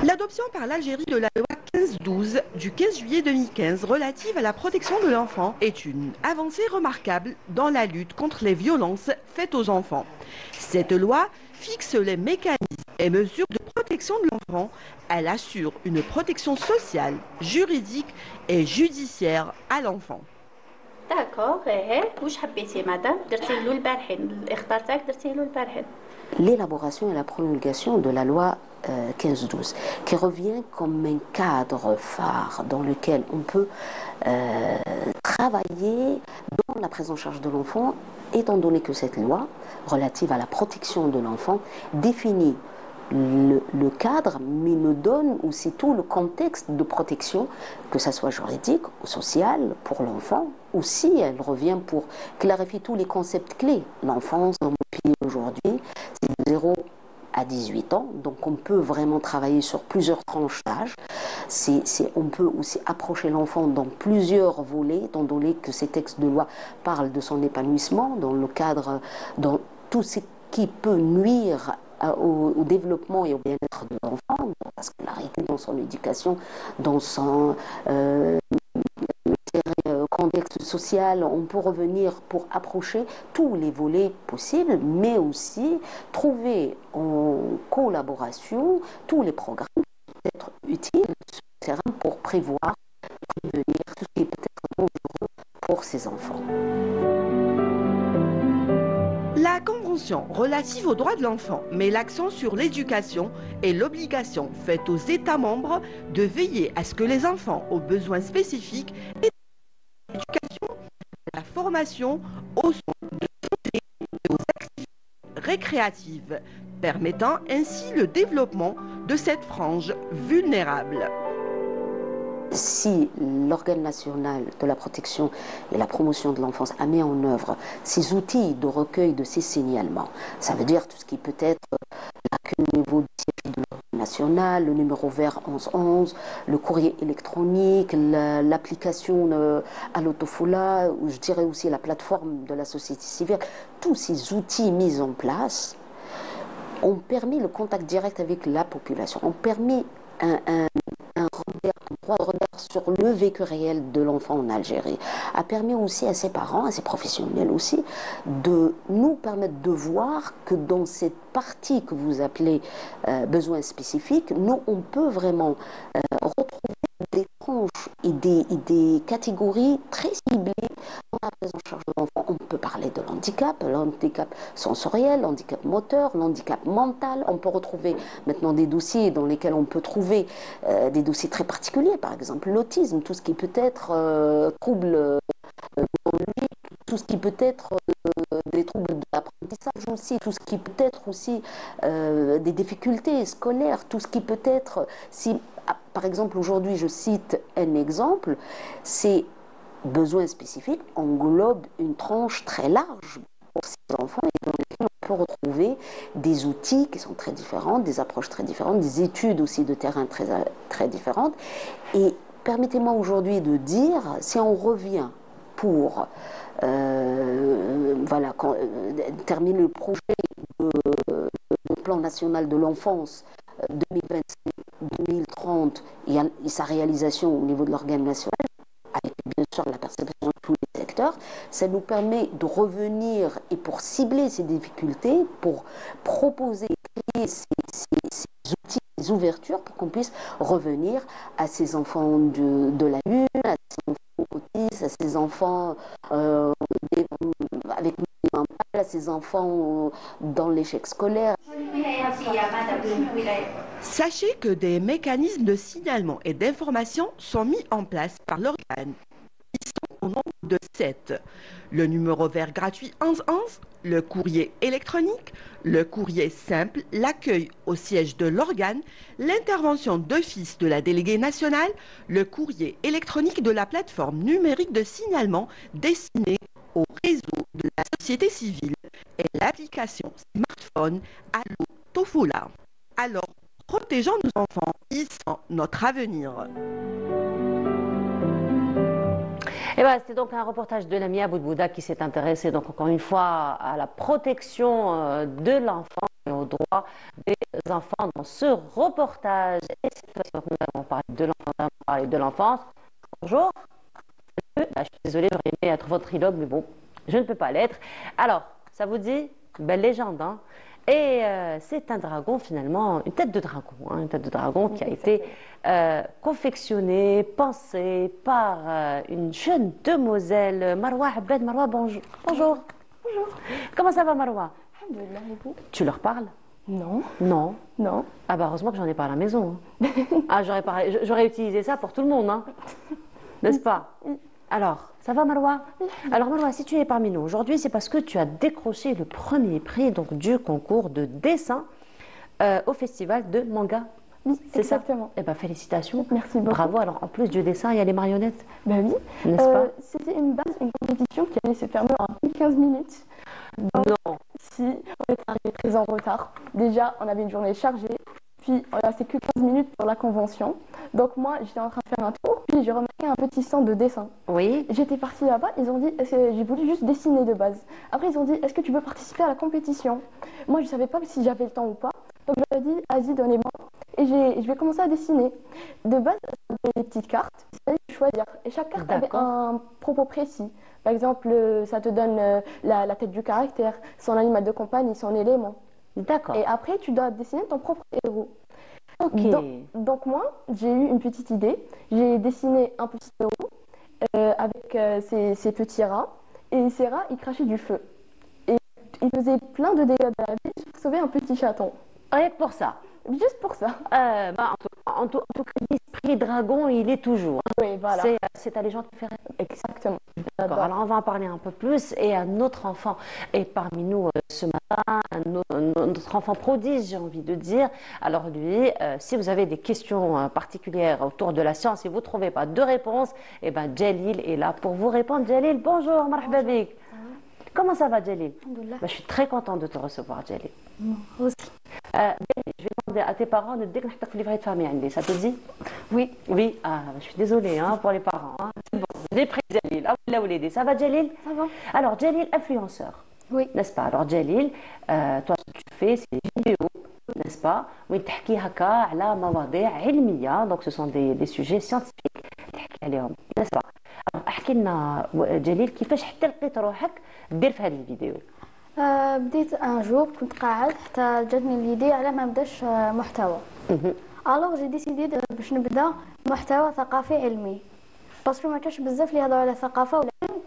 L'adoption par l'Algérie de la loi 1512 du 15 juillet 2015 relative à la protection de l'enfant est une avancée remarquable dans la lutte contre les violences faites aux enfants. Cette loi fixe les mécanismes et mesures de protection de l'enfant. Elle assure une protection sociale, juridique et judiciaire à l'enfant. D'accord, واش حبيتي مدام درتي له البارحين الاختار تاعك درتي له البارحين. L'élaboration et la promulgation de la loi 1512 qui revient comme un cadre phare dans lequel on peut travailler dans la prise en charge de l'enfant, étant donné que cette loi relative à la protection de l'enfant définit le cadre, mais nous donne aussi tout le contexte de protection, que ce soit juridique ou social pour l'enfant. Aussi, elle revient pour clarifier tous les concepts clés. L'enfance dans mon pays aujourd'hui, c'est de 0 à 18 ans, donc on peut vraiment travailler sur plusieurs tranches d'âge. On peut aussi approcher l'enfant dans plusieurs volets, étant donné que ces textes de loi parlent de son épanouissement, dans le cadre, dans tout ce qui peut nuire au développement et au bien-être de l'enfant, dans la scolarité, dans son éducation, dans son contexte social. On peut revenir pour approcher tous les volets possibles, mais aussi trouver en collaboration tous les programmes qui peuvent être utiles sur le terrain pour prévoir, prévenir tout ce qui est peut-être dangereux pour ces enfants. La Convention relative aux droits de l'enfant met l'accent sur l'éducation et l'obligation faite aux États membres de veiller à ce que les enfants aux besoins spécifiques aient l'éducation, la formation, aux soins de santé et aux activités récréatives, permettant ainsi le développement de cette frange vulnérable. Si l'organe national de la protection et la promotion de l'enfance a mis en œuvre ces outils de recueil de ces signalements, ça veut dire tout ce qui peut être l'accueil au niveau du siège de l'organe national, le numéro vert 1111, le courrier électronique, l'application à l'autofola, ou je dirais aussi la plateforme de la société civile, tous ces outils mis en place ont permis le contact direct avec la population, ont permis un droit de regard sur le vécu réel de l'enfant en Algérie, a permis aussi à ses parents, à ses professionnels aussi, de nous permettre de voir que dans cette partie que vous appelez besoins spécifiques, nous, on peut vraiment retrouver des tranches et des catégories très ciblées dans la prise en charge de l'enfant. On peut parler de l'handicap sensoriel, l'handicap moteur, l'handicap mental. On peut retrouver maintenant des dossiers dans lesquels on peut trouver des dossiers très particuliers, par exemple l'autisme, tout ce qui peut être troubles neurologiques, tout ce qui peut être des troubles de l'apprentissage aussi, tout ce qui peut être aussi des difficultés scolaires, tout ce qui peut être, si par exemple aujourd'hui je cite un exemple, c'est besoins spécifiques englobe une tranche très large pour ces enfants et dans lesquels on peut retrouver des outils qui sont très différents, des approches très différentes, des études aussi de terrain très différentes. Et permettez-moi aujourd'hui de dire, si on revient pour terminer le projet du plan national de l'enfance 2025-2030 et sa réalisation au niveau de l'organe national, avec bien sûr la perception de tous les secteurs, ça nous permet de revenir et pour cibler ces difficultés, pour proposer, créer ces outils, ces ouvertures pour qu'on puisse revenir à ces enfants de la Lune, à ces enfants autistes, à ces enfants avec à ces enfants dans l'échec scolaire. Sachez que des mécanismes de signalement et d'information sont mis en place par l'organe. Ils sont au nombre de 7. Le numéro vert gratuit 1111, le courrier électronique, le courrier simple, l'accueil au siège de l'organe, l'intervention d'office de la déléguée nationale, le courrier électronique de la plateforme numérique de signalement destinée au réseau de la société civile et l'application smartphone Allo Tofola. Alors, protégeons nos enfants, ils sont notre avenir. Et voilà, c'était donc un reportage de Lamia Boudbouda qui s'est intéressé donc encore une fois à la protection de l'enfant et aux droits des enfants dans ce reportage. Et cette fois-ci, nous allons parler de l'enfant, nous allons parler de l'enfance. Bonjour. Je suis désolée, j'aurais aimé être votre trilogue, mais bon, je ne peux pas l'être. Alors, ça vous dit, belle légende, hein. Et c'est un dragon finalement, une tête de dragon, hein, une tête de dragon qui a été confectionnée, pensée par une jeune demoiselle, Marwa Abed. Marwa, bonjour. Bonjour. Bonjour. Comment ça va, Marwa? Alhamdoulilah, et vous? Tu leur parles? Non. Non. Non. Ah bah heureusement que j'en ai pas à la maison. Hein. Ah, j'aurais utilisé ça pour tout le monde, hein. N'est-ce pas? Alors, ça va Marwa? Alors Marwa, si tu es parmi nous aujourd'hui, c'est parce que tu as décroché le premier prix donc, du concours de dessin au festival de manga. Oui, c'est exactement. Eh bien, félicitations. Merci beaucoup. Bravo. Alors, en plus du dessin, il y a les marionnettes. Ben oui. N'est-ce pas? C'était une compétition qui allait se terminer en 15 minutes. Non. Si, on est arrivé très en retard. Déjà, on avait une journée chargée. Puis, on restait que 15 minutes pour la convention. Donc, moi, j'étais en train de faire un tour. Puis, j'ai remarqué un petit stand de dessin. Oui. J'étais partie là-bas. Ils ont dit, j'ai voulu juste dessiner de base. Après, ils ont dit, est-ce que tu veux participer à la compétition? Moi, je ne savais pas si j'avais le temps ou pas. Donc, je leur ai dit, vas-y, donnez-moi. Et je vais commencer à dessiner. De base, des petites cartes. Il fallait choisir. Et chaque carte avait un propos précis. Par exemple, ça te donne la tête du caractère, son animal de compagnie, son élément. D'accord. Et après, tu dois dessiner ton propre héros. Ok. Donc moi, j'ai eu une petite idée. J'ai dessiné un petit héros avec ses petits rats. Et ces rats, ils crachaient du feu. Et ils faisaient plein de dégâts dans la ville pour sauver un petit chaton. Rien que pour ça. Juste pour ça. En tout cas, l'esprit dragon, il est toujours. Oui, voilà. C'est ta légende préférée. Exactement. D'accord. Alors, on va en parler un peu plus. Et un autre enfant est parmi nous ce matin, notre enfant prodige, j'ai envie de dire. Alors, lui, si vous avez des questions particulières autour de la science et vous ne trouvez pas de réponse, eh ben, Jalil est là pour vous répondre. Jalil, bonjour, marhaba bik. Comment ça va, Jalil? Je suis très contente de te recevoir, Jalil. Aussi. Je vais demander à tes parents de dire que je t'ai livret de famille. Ça te dit? Oui. Oui. Ah, je suis désolée hein, pour les parents. Hein. C'est bon. J'ai pris Jalil. Ah, là, vous l'aidez. Ça va, Jalil? Ça va. Alors, Jalil, influenceur. Oui. N'est-ce pas? Alors, Jalil, toi, ce que tu fais, c'est des vidéos, n'est-ce pas? Oui, tu parles على مواضيع علمية. Donc, ce sont des sujets scientifiques. تحكي عليهم, n'est-ce pas? Alors, احكي لنا جليل كيفاش حتى لقيت روحك دير في هذه الفيديو. بديت ان جور كنت قاعد حتى جاتني اليدي على ما نبداش محتوى. الوغ جي ديسيدي باش نبدا محتوى ثقافي علمي باسكو ما كاش بزاف اللي يهضروا على الثقافه والعلم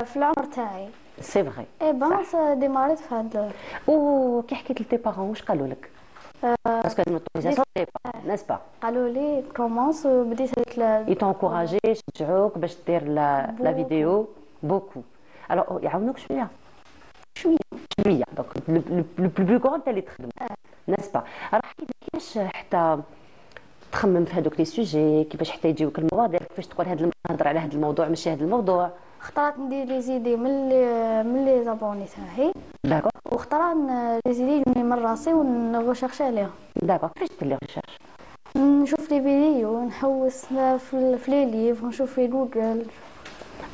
في العمر تاعي. سي فغي. اي بون ديماريت في هذا. وكي حكيت لتي بارون واش قالوا لك؟ باسكو الموتوريزاسيون دي با ناس با. قالوا لي كومونس وبديت هذيك اي تونكوراجي شجعوك باش دير لا فيديو بوكو. الوغ يعاونوك شويه. شويه دونك لو بلو كغون انت اللي تخدم ناس با. راه حكيت كيفاش حتى تخمم في هذوك لي سوجي، كيفاش حتى يجيوك المواضيع، كيفاش تقول نهضر على هذا الموضوع ماشي هذا الموضوع. اخترت ندير لي زيدي من لي زابوني تاعي. داكور. واخترت لي زيدي يجوني من راسي ونغوشيرشي عليهم. داكور. كيفاش دير لي ريشيرش؟ نشوف لي فيديو، نحوس في لي ليف، نشوف في جوجل.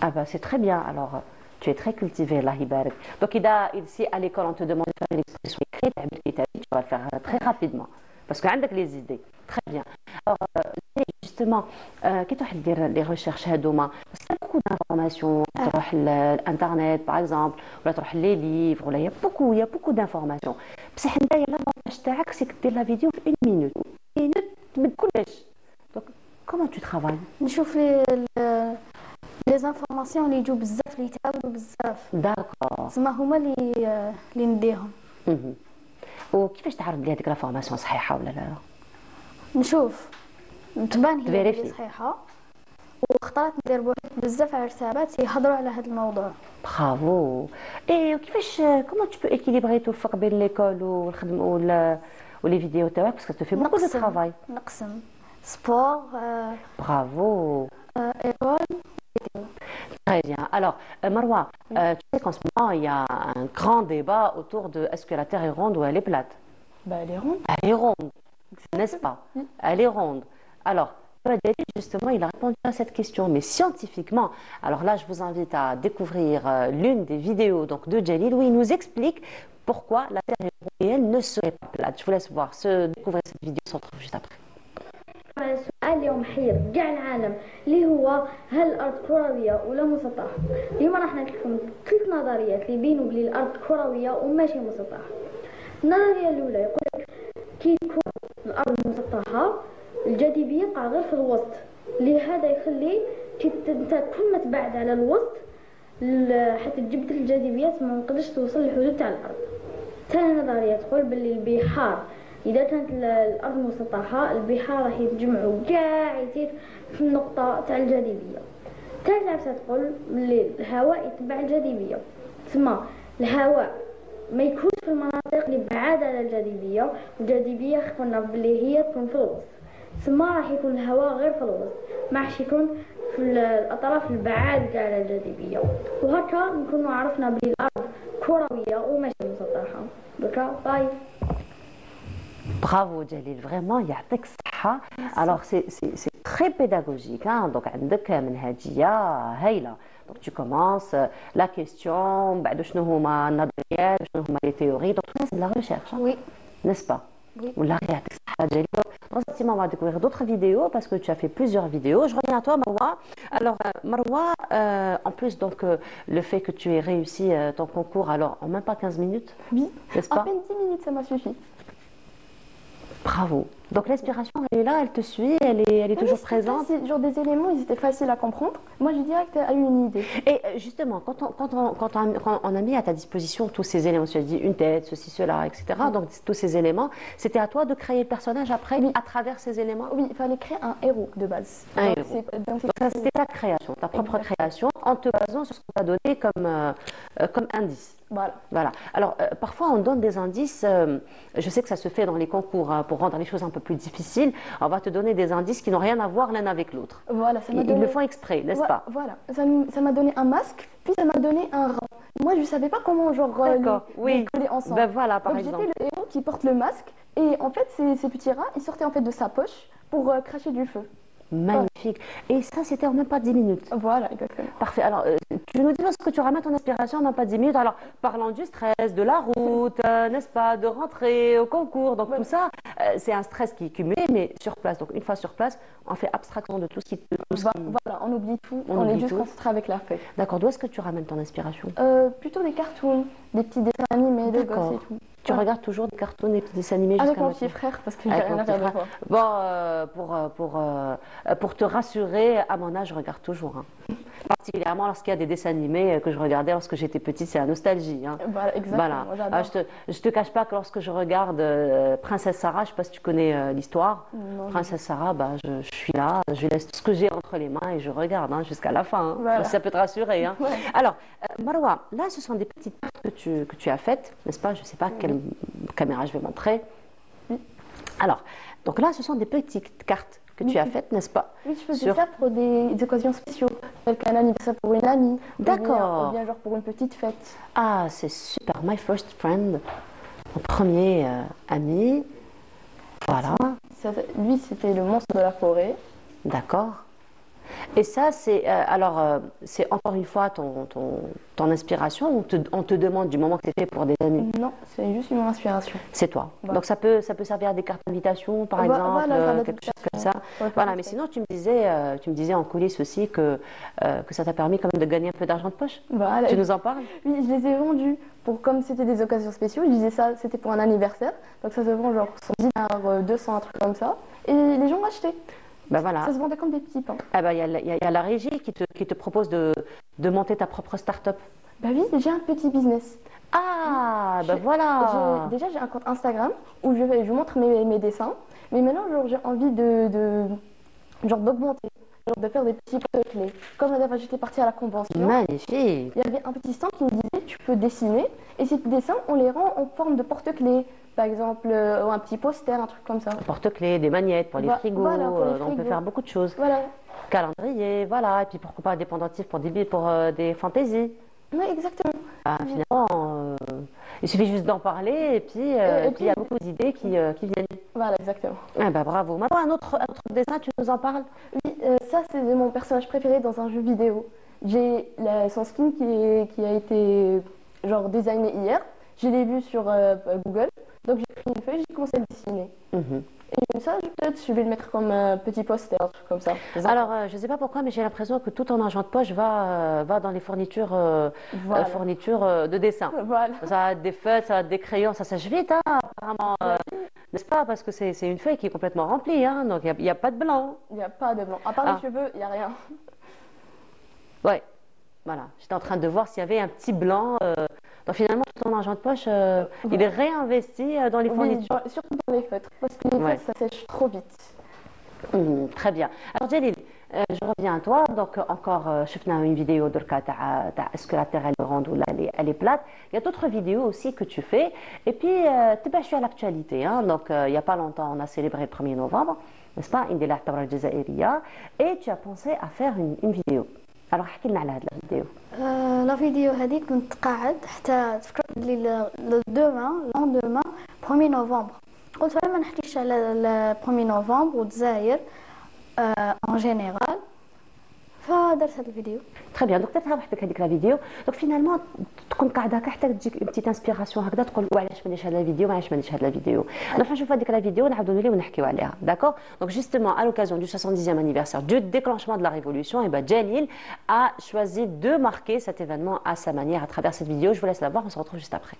Ah bah c'est très bien. Alors tu es très cultivé là, Hibarak. Donc ici à l'école on te demande de faire une expression écrite, tu vas le faire très rapidement parce que tu as les idées. Très bien. Alors justement, quand tu fais les recherches هذوما parce qu'il y a beaucoup d'informations, تروح l'internet par exemple, ou تروح les livres, ou là il y a beaucoup d'informations. بصح نتايا l'avantage تاعك c'est que دير la vidéo في 1 minute. 1 minute تمد كلش. Donc comment tu travailles؟ نشوف لي زانفورماسيون اللي يجوا بزاف اللي يتعاودوا بزاف. داكور. تسمى هما اللي نديهم. وكيفاش تعرف بلي هذيك لا فورماسيون صحيحه ولا لا؟ نشوف تبان هي اللي صحيحه، واختارت ندير بوحدي بزاف على رسالات يهضروا على هذا الموضوع. برافو. اي وكيفاش كومون تو بو اكيليبري توفق بين ليكول والخدمه ولي فيديو تاعك باسكو تو في بوكو دو ترافاي. نقسم سبور. برافو. école. Très bien. Alors, Marwa, tu sais qu'en ce moment, il y a un grand débat autour de est-ce que la Terre est ronde ou elle est plate? Bah, elle est ronde. Elle est ronde, n'est-ce pas? Elle est ronde. Alors, justement, il a répondu à cette question, mais scientifiquement. Alors là, je vous invite à découvrir l'une des vidéos donc, de Jalil où il nous explique pourquoi la Terre est ronde et elle ne serait pas plate. Je vous laisse voir, découvrir cette vidéo, on se retrouve juste après. السؤال اليوم محير كاع العالم اللي هو هل الارض كرويه ولا مسطحه. اليوم راح نعطيكم 3 نظريات اللي يبينوا بلي الارض كرويه وماشي مسطحه. النظريه الاولى يقول لك كي تكون الارض مسطحه الجاذبيه يقع غير في الوسط، لهذا يخلي انت كل ما تبعد على الوسط حتى تجبد الجاذبيه ما نقدرش توصل للحدود تاع الارض. ثاني نظريه تقول باللي البحار إذا كانت الأرض مسطحة البحار راح يتجمعوا كاع يصير في النقطة تاع الجاذبية. ثالث عفسة تقول بلي الهواء يتبع الجاذبية، تسمى الهواء ما يكونش في المناطق اللي بعاد على الجاذبية، والجاذبية قلنا بلي هي تكون في الوسط، تسمى راح يكون الهواء غير في الوسط، ما راحش يكون في الأطراف البعاد على الجاذبية. وهكا نكونوا عرفنا بلي الأرض كروية وماشي مسطحة. دوكا باي. Bravo Jalil, vraiment يعطيك الصحة. Alors c'est très pédagogique hein. Donc عندك منهجية هايلة. Donc tu commences la question, بعد شنو هما النظريات، شنو هما les théories. Donc tout ça c'est de la recherche. Hein. Oui. N'est-ce pas? Oui. والله يعطيك الصحة Jalil. Dans ce moment on va découvrir d'autres vidéos parce que tu as fait plusieurs vidéos. Je reviens à toi Marwa. Alors Marwa, en plus donc le fait que tu aies réussi ton concours alors en même pas 15 minutes. Oui. N'est-ce pas? À peine 10 minutes ça m'a suffi. Bravo. Donc l'inspiration, elle est là, elle te suit, elle est toujours présente. Genre des éléments, ils étaient faciles à comprendre. Moi, j'ai direct eu une idée. Et justement, quand on a mis à ta disposition tous ces éléments, tu as dit une tête, ceci, cela, etc. Donc tous ces éléments, c'était à toi de créer le personnage après, à travers ces éléments? Oui, il fallait créer un héros de base. Un héros. Donc ça, c'était ta création, ta propre création, en te basant sur ce qu'on t'a donné comme indice. Voilà. Alors, parfois, on donne des indices. Je sais que ça se fait dans les concours hein, pour rendre les choses un peu plus difficiles. On va te donner des indices qui n'ont rien à voir l'un avec l'autre. Voilà, ça m'a donné... Ils le font exprès, n'est-ce pas? Voilà, ça m'a donné un masque, puis ça m'a donné un rang. Moi, je ne savais pas comment genre les coller ensemble. Ben voilà, par exemple. J'étais le héros qui porte le masque, et en fait, ces petits rats, ils sortaient en fait de sa poche pour cracher du feu. Magnifique. Et ça, c'était en même pas 10 minutes. Voilà, exactement. Parfait. Alors, tu nous dis ce que tu ramènes ton inspiration en même pas 10 minutes. Alors, parlant du stress, de la route, n'est-ce pas, de rentrer au concours. Donc, tout ça, c'est un stress qui est cumulé, mais sur place. Donc, une fois sur place, on fait abstraction de tout ce qui... Voilà, on oublie tout. On est juste concentré avec la feuille. D'accord. D'où est-ce que tu ramènes ton inspiration? Plutôt des cartoons, des petits dessins animés de gosses et tout. Tu regardes toujours des cartoons, des petits dessins animés jusqu'à avec mon petit frère, parce que j'ai rien à faire de fois. Bon, pour te rassurer, à mon âge, je regarde toujours. Hein. Particulièrement lorsqu'il y a des dessins animés que je regardais lorsque j'étais petite, c'est la nostalgie. Hein. Voilà, exactement. Voilà. Je te cache pas que lorsque je regarde Princesse Sarah, je ne sais pas si tu connais l'histoire. Princesse Sarah, bah, je suis là, je laisse tout ce que j'ai entre les mains et je regarde hein, jusqu'à la fin. Hein. Voilà. Ça peut te rassurer. Hein. Ouais. Alors, Marwa, là, ce sont des petites cartes que tu as faites, n'est-ce pas? Je ne sais pas quelle caméra je vais montrer. Alors, donc là, ce sont des petites cartes que tu as faites, n'est-ce pas? Oui, je faisais ça pour des occasions spéciales. qu'un anniversaire pour une amie. D'accord. Ou bien genre pour une petite fête. Ah, c'est super. My first friend. Mon premier ami. Voilà. Lui, c'était le monstre de la forêt. D'accord. Et ça, c'est c'est encore une fois ton inspiration ou on te demande du moment que c'est fait pour des amis? Non, c'est juste une inspiration. C'est toi. Voilà. Donc ça peut servir à des cartes d'invitation, par exemple, voilà, quelque chose comme ça. Voilà, mais sinon tu me disais en coulisses aussi que ça t'a permis quand même de gagner un peu d'argent de poche. Voilà. Tu nous en parles? Oui, je les ai vendus. Comme c'était des occasions spéciales, je disais ça, c'était pour un anniversaire. Donc ça se vend genre 110 dinars, 200, un truc comme ça. Et les gens achetaient. Ben voilà. Ça se vendait comme des petits pains. Ah ben, y a la régie qui te propose de monter ta propre start-up. Bah oui, j'ai un petit business. Ah, ben voilà. Déjà, j'ai un compte Instagram où je montre mes dessins. Mais maintenant, j'ai envie d'augmenter. De faire des petits porte-clés. Comme la dernière fois, j'étais partie à la convention. Magnifique. Il y avait un petit stand qui me disait tu peux dessiner. Et ces dessins, on les rend en forme de porte-clés. Par exemple, un petit poster, un truc comme ça. Porte-clés, des magnettes pour les frigos. Voilà, pour les frigos. On peut faire beaucoup de choses. Voilà. Calendrier, voilà. Et puis pourquoi pas des pendentifs pour des fantaisies. Oui, exactement. Ah, finalement, il suffit juste d'en parler et puis il y a beaucoup d'idées qui viennent. Voilà, exactement. Ah, bah, bravo. Maintenant, un autre dessin, tu nous en parles? Oui, ça c'est mon personnage préféré dans un jeu vidéo. J'ai son skin qui a été genre designé hier. Je l'ai vu sur Google. Donc j'ai pris une feuille, j'ai commencé à le dessiner. Et ça, peut-être, je vais le mettre comme un petit poster, un truc comme ça. Alors, je ne sais pas pourquoi, mais j'ai l'impression que tout ton argent de poche va dans les fournitures, fournitures de dessin. Voilà. Ça a des feuilles, ça a des crayons, ça sèche vite, hein, apparemment. N'est-ce pas? Parce que c'est une feuille qui est complètement remplie, hein, donc il n'y a pas de blanc. Il n'y a pas de blanc. À part les cheveux, il n'y a rien. Ouais, voilà. J'étais en train de voir s'il y avait un petit blanc. Donc finalement, tout ton argent de poche, il est réinvesti dans les fournitures. Oui, surtout dans les feutres, parce que les feutres, ça sèche trop vite. Très bien. Alors Jalil, je reviens à toi. Donc encore, شفنا une vidéo de est-ce que la Terre elle est ronde ou elle est plate. Il y a d'autres vidéos aussi que tu fais. Et puis, tu es à l'actualité. Hein. Donc il n'y a pas longtemps, on a célébré le 1er novembre, n'est-ce pas? Et tu as pensé à faire une vidéo. Alors احكي لنا على هذه الفيديو. لا فيديو هذيك كنت قاعد حتى تفكرت بلي لوندومان 1 نوفمبر قلت ما نحكيش على 1 نوفمبر والجزائر en général فدرت هذا الفيديو. Très bien. Donc درتها وحدك هذيك لا فيديو. Donc finalement تكون قاعده هكا حتى تجيك بتيت انسبيراسيون هكذا تقول وعلاش ما نديرش هذا الفيديو وعلاش ما نديرش هذا الفيديو. نروح نشوف هذيك لا فيديو ونعاودوا نوليو ونحكيو عليها. D'accord? Donc justement à l'occasion du 70e anniversaire du déclenchement de la révolution, et ben Jalil a choisi de marquer cet événement à sa manière à travers cette vidéo. Je vous laisse la voir, on se retrouve juste après.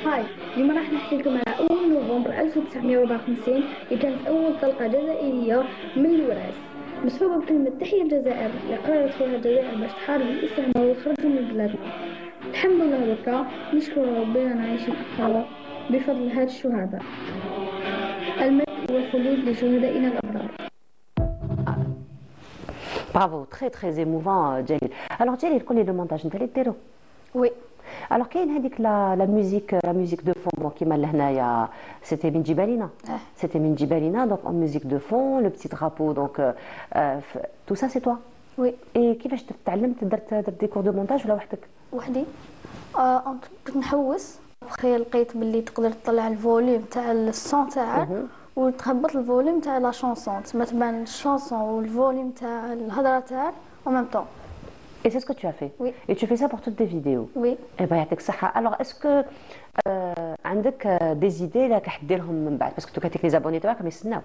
هاي اليوم راح نحكي لكم على أول نوفمبر 1954 اللي كانت أول طلقة جزائرية من الوراث مسحوبة بكلمة تحية الجزائر اللي قررت فيها الجزائر باش تحارب الاستعمار وتخرجوا من بلادنا. الحمد لله بركة نشكر ربنا عايشين أقوى بفضل هاد الشهداء. المجد والخلود لشهدائنا الأبرار. Bravo, très très émouvant Jalil. Alors Jalil, قولي le montage نتا اللي ديرو. Oui. Alors كاين هذيك la musique de fond كيما لهنايا c'était من جبالنا. C'était من جبالنا donc en musique de fond, le petit drapeau donc tout ça c'est toi. Oui. Et كيفاش تعلمت درت دي كور دو مونتاج ولا وحدك؟ وحدي. كنت نحوس بخي لقيت باللي تقدر تطلع الفوليوم تاع الصون تاعك وتهبط الفوليوم تاع لا شونسون تما تبان الشونسون والفوليوم تاع الهضره تاعك en même temps. Et c'est ce que tu as fait. Oui. Et tu fais ça pour toutes tes vidéos. Oui. Eh ben يعطيك الصحة. Alors est-ce que عندك des idées là كحديرهم من بعد parce que tu as les abonnés تاعك يستناو.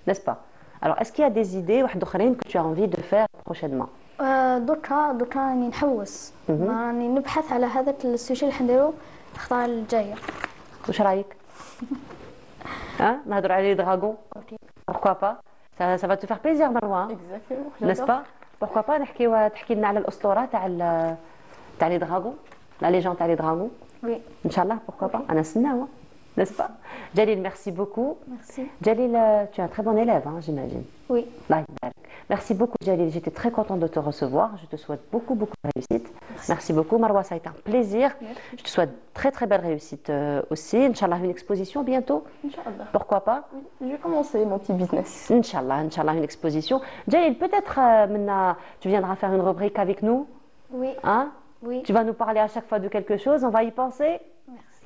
N'est-ce pas? Alors est-ce qu'il y a des idées واحد اخرين que tu as envie de faire prochainement? دركا راني نحوس راني نبحث على هذاك السوشي اللي حنديرو الخطره الجايه. واش رايك؟ نهضروا على لي دراغون. Pourquoi pas? Ça va te faire plaisir Marwa. Exactement. N'est-ce pas? Pourquoi pas تحكي لنا على الأسطورة تاع لي دراغون، لا ليجوند تاع لي دراغون. Oui. إن شاء الله pourquoi pas. أنا نستناو. N'est-ce pas? Jalil, merci beaucoup. Merci. Jalil, tu es un très bon élève, hein, j'imagine. Oui. Merci beaucoup, Jalil. J'étais très contente de te recevoir. Je te souhaite beaucoup de réussite. Merci beaucoup, Marwa. Ça a été un plaisir. Merci. Je te souhaite très très belle réussite aussi. Inch'Allah, une exposition bientôt. Inch'Allah. Pourquoi pas? Oui, je vais commencer mon petit business. Inch'Allah, une exposition. Jalil, peut-être maintenant, tu viendras faire une rubrique avec nous? Oui. Hein? Oui. Tu vas nous parler à chaque fois de quelque chose. On va y penser?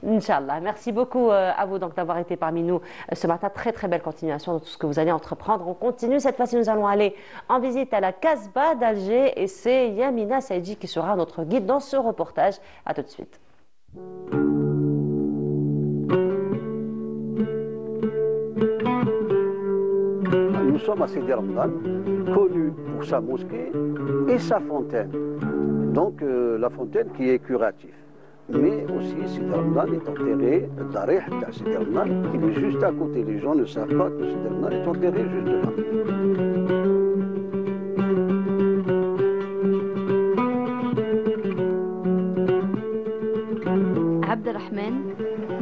Inch'Allah. Merci beaucoup à vous d'avoir été parmi nous ce matin. Très très belle continuation de tout ce que vous allez entreprendre. On continue. Cette fois-ci, nous allons aller en visite à la Casbah d'Alger et c'est Yamina Saïdji qui sera notre guide dans ce reportage. À tout de suite. Nous sommes à Sidi Ramadan, connu pour sa mosquée et sa fontaine. Donc la fontaine qui est curative. Mais aussi, Sidi Ramadan est enterré, Darih de Sidi Ramadan, qui est juste à côté. Les gens ne savent pas que Sidi Ramadan est enterré juste là. Abdelrahman,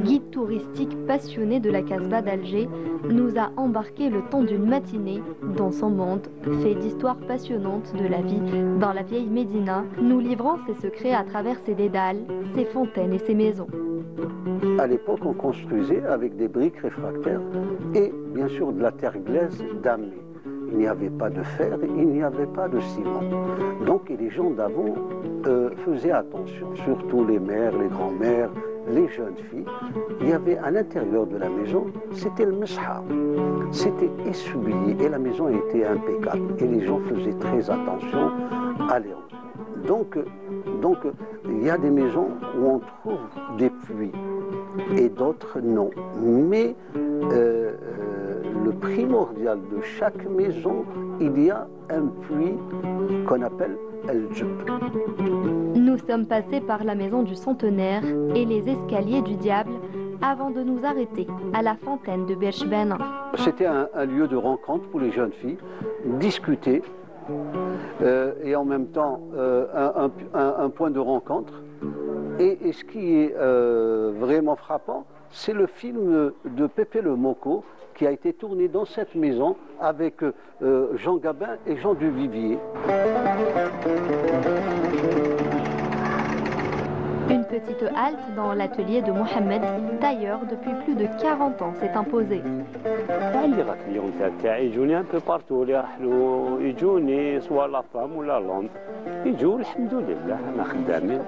guide touristique passionné de la Casbah d'Alger, nous a embarqué le temps d'une matinée dans son monde fait d'histoires passionnantes de la vie dans la vieille Médina, nous livrant ses secrets à travers ses dédales, ses fontaines et ses maisons. À l'époque, on construisait avec des briques réfractaires et bien sûr de la terre glaise damée. Il n'y avait pas de fer, il n'y avait pas de ciment. Donc les gens d'avant faisaient attention, surtout les mères, les grands-mères, les jeunes filles. Il y avait à l'intérieur de la maison, c'était le mesha. C'était essuyé et la maison était impeccable. Et les gens faisaient très attention à l'air. Donc, il y a des maisons où on trouve des puits et d'autres non. Mais le primordial de chaque maison, il y a un puits qu'on appelle El-Jub. Nous sommes passés par la maison du centenaire et les escaliers du diable avant de nous arrêter à la fontaine de Berchben. C'était un lieu de rencontre pour les jeunes filles, discuter et en même temps un point de rencontre. Et ce qui est vraiment frappant, c'est le film de Pépé le Moko qui a été tourné dans cette maison avec Jean Gabin et Jean Duvivier. Une petite halte dans l'atelier de Mohamed, tailleur depuis plus de 40 ans, s'est imposée. اليوم تاعي يجوني ان بو بارتو اللي راحلو يجوني سواء لا فام ولا لوند يجوا الحمد لله انا خدامين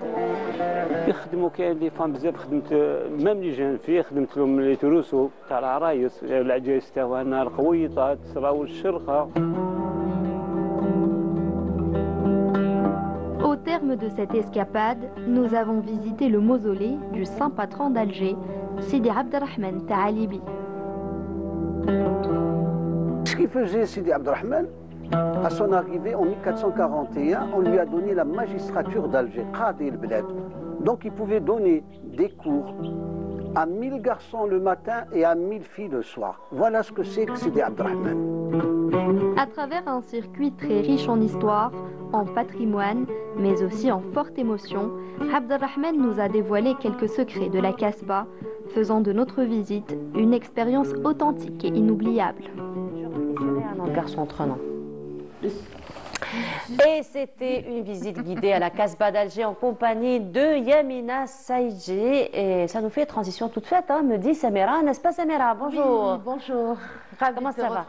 يخدموا كاين لي فام بزاف خدمت ميم لي جان في خدمت لهم لي تروسو تاع العرايس العجايز تاعنا القويطات صراو الشرخه. Au terme de cette escapade, nous avons visité le mausolée du saint patron d'Alger, Sidi Abdelrahman Taalibi. Ce qu'il faisait Sidi Abdelrahman, à son arrivée en 1441, on lui a donné la magistrature d'Alger, Qadi el-Bled. Donc il pouvait donner des cours à 1000 garçons le matin et à 1000 filles le soir. Voilà ce que c'est que Sidi Abdelrahman. À travers un circuit très riche en histoire, en patrimoine, mais aussi en forte émotion, Abdelrahman nous a dévoilé quelques secrets de la Casbah, faisant de notre visite une expérience authentique et inoubliable. Un garçon entraînant. Et c'était une visite guidée à la Casbah d'Alger en compagnie de Yamina Saïdji. Et ça nous fait transition toute faite, hein, me dit Samira. N'est-ce pas Samira? Bonjour. Oui, bonjour. Comment ça va?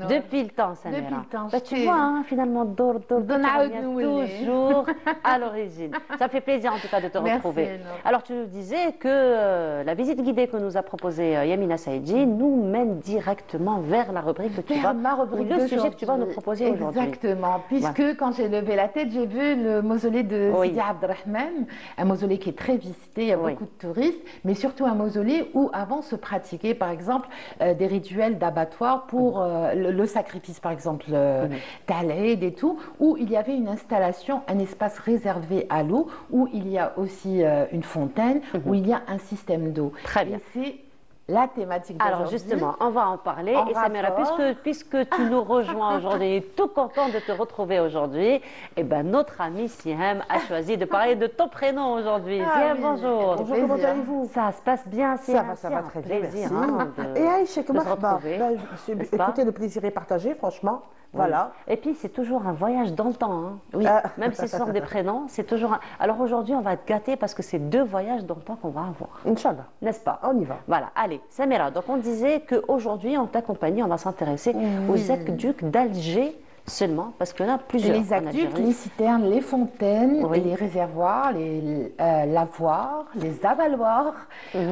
Depuis le temps, Samira. Depuis le temps. Bah, tu vois, hein, finalement, toujours à l'origine. Ça fait plaisir en tout cas de te retrouver. Merci, alors tu nous disais que la visite guidée que nous a proposée Yamina Saïdji nous mène directement vers la rubrique que tu vas, le sujet que tu vas nous proposer aujourd'hui. Exactement, puisque quand j'ai levé la tête, j'ai vu le mausolée de Sidi Abdelrahman, un mausolée qui est très visité, il y a beaucoup de touristes, mais surtout un mausolée où avant se pratiquaient par exemple des rituels d'abattoir pour le sacrifice, par exemple d'Al-Eid et tout, où il y avait une installation, un espace réservé à l'eau, où il y a aussi une fontaine, où il y a un système d'eau. Très bien. la thématique d'aujourd'hui. Alors justement, on va en parler. Et Samira, puisque tu nous rejoins aujourd'hui, tout content de te retrouver aujourd'hui, eh ben, notre ami Siham a choisi de parler de ton prénom aujourd'hui. Siham, bonjour. Bonjour, comment allez-vous? Ça se passe bien, Siham? Ça va très bien, plaisir, merci. Et Aïcha, comment ça va? Écoutez, le plaisir est partagé, franchement. Voilà. Et puis, c'est toujours un voyage dans le temps. Hein. Oui. Même si ce sont des prénoms, c'est toujours un... Alors aujourd'hui, on va être gâtés parce que c'est 2 voyages dans le temps qu'on va avoir. Inch'Allah. N'est-ce pas? On y va. Voilà. Allez, Samira, donc on disait qu'aujourd'hui, on t'accompagne, on va s'intéresser aux aqueducs d'Alger seulement, parce qu'il y en a plusieurs. Les aqueducs, les citernes, les fontaines, les réservoirs, les lavoirs, les avaloirs,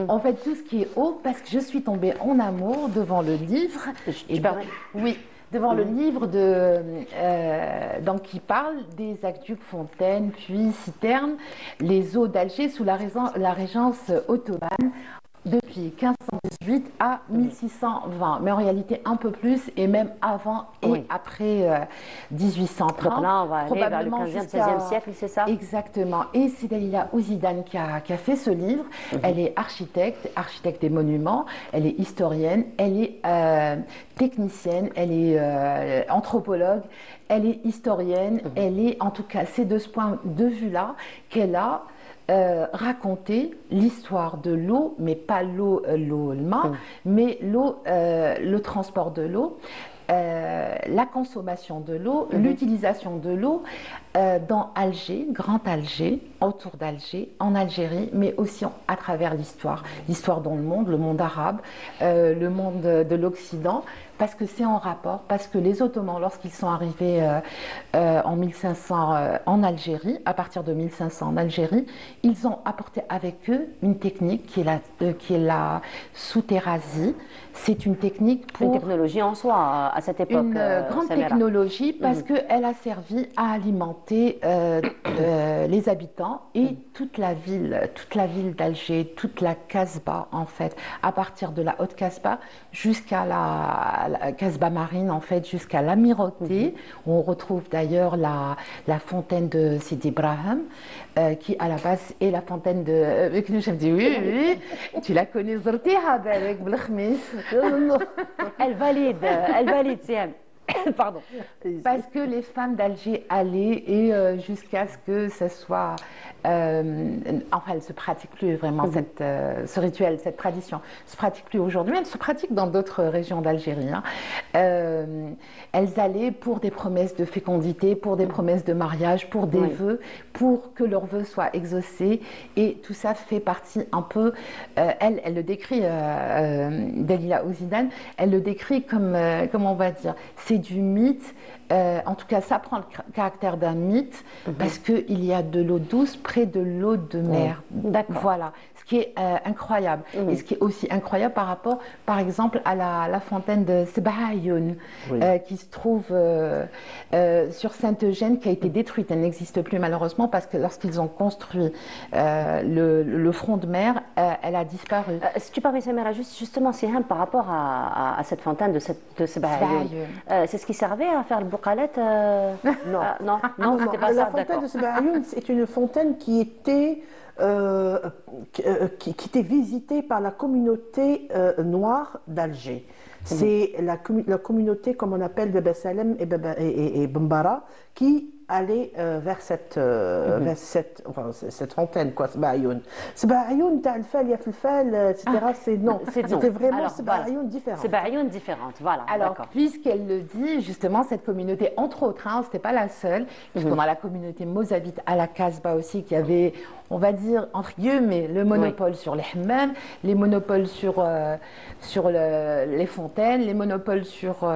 en fait tout ce qui est eau, parce que je suis tombée en amour devant le livre. Oui. Devant le livre donc, qui parle des aqueducs, fontaines, puits, citernes, les eaux d'Alger sous la régence ottomane depuis 1518 à 1620, mais en réalité un peu plus et même avant et après 1830. Donc là, on va aller vers le 15e, 16e siècle, c'est ça? Exactement. Et c'est Dalila Ouzidane qui a fait ce livre. Elle est architecte des monuments, elle est historienne, elle est technicienne, elle est anthropologue, elle est historienne, elle est en tout cas, c'est de ce point de vue-là qu'elle a raconter l'histoire de l'eau, mais pas l'eau, mais l'eau, le transport de l'eau, la consommation de l'eau, l'utilisation de l'eau dans Alger, Grand Alger, autour d'Alger, en Algérie, mais aussi à travers l'histoire dans le monde arabe, le monde de l'Occident, parce que c'est en rapport, parce que les Ottomans, lorsqu'ils sont arrivés en 1500 en Algérie, à partir de 1500 en Algérie, ils ont apporté avec eux une technique qui est la souterasie. C'est une technique pour... Une technologie en soi, à cette époque. Une grande technologie, parce qu'elle a servi à alimenter les habitants et toute la ville d'Alger, toute la Casbah, en fait, à partir de la Haute Casbah jusqu'à la Casbah marine, en fait, jusqu'à l'Amirauté, où on retrouve d'ailleurs la fontaine de Sidi Ibrahim, qui à la base est la fontaine de... Je me dis, oui, tu la connais, avec Blachmis. Elle valide, Siam. Pardon. Parce que les femmes d'Alger allaient et jusqu'à ce que ce soit... enfin, elle ne se pratique plus vraiment, ce rituel, cette tradition. Elle ne se pratique plus aujourd'hui, elle se pratique dans d'autres régions d'Algérie. Hein. Elles allaient pour des promesses de fécondité, pour des promesses de mariage, pour des vœux, pour que leurs vœux soient exaucés. Et tout ça fait partie un peu... elle le décrit, Dalila Ouzidane, elle le décrit comme, comment on va dire, c'est du mythe. En tout cas, ça prend le caractère d'un mythe parce qu'il y a de l'eau douce près de l'eau de mer. Voilà, ce qui est incroyable. Et ce qui est aussi incroyable par rapport, par exemple, à la fontaine de Sebahayoun, qui se trouve sur Saint-Eugène, qui a été détruite. Elle n'existe plus malheureusement parce que lorsqu'ils ont construit le front de mer, elle a disparu. Si tu permets, Samira, justement, Siham, par rapport à cette fontaine de Sebahayoun, c'est ce qui servait à faire le bouqalette non, c'était pas ça. La fontaine de Sebahayoun, c'est une fontaine qui était visitée par la communauté noire d'Alger. C'est la communauté, comme on appelle, de Bessalem et Bambara, qui allait vers cette fontaine, quoi, Sebahayoun. Sebahayoun, t'as le fel, y'a fel, etc. C'était vraiment Sebahayoun différente. Sebahayoun différente, voilà. Alors, puisqu'elle le dit, justement, cette communauté, entre autres, hein, c'était pas la seule, puisqu'on a la communauté mozabite à la Casbah aussi, qui avait, on va dire, entre guillemets, le monopole sur les hammams, les monopoles sur les fontaines, les monopoles sur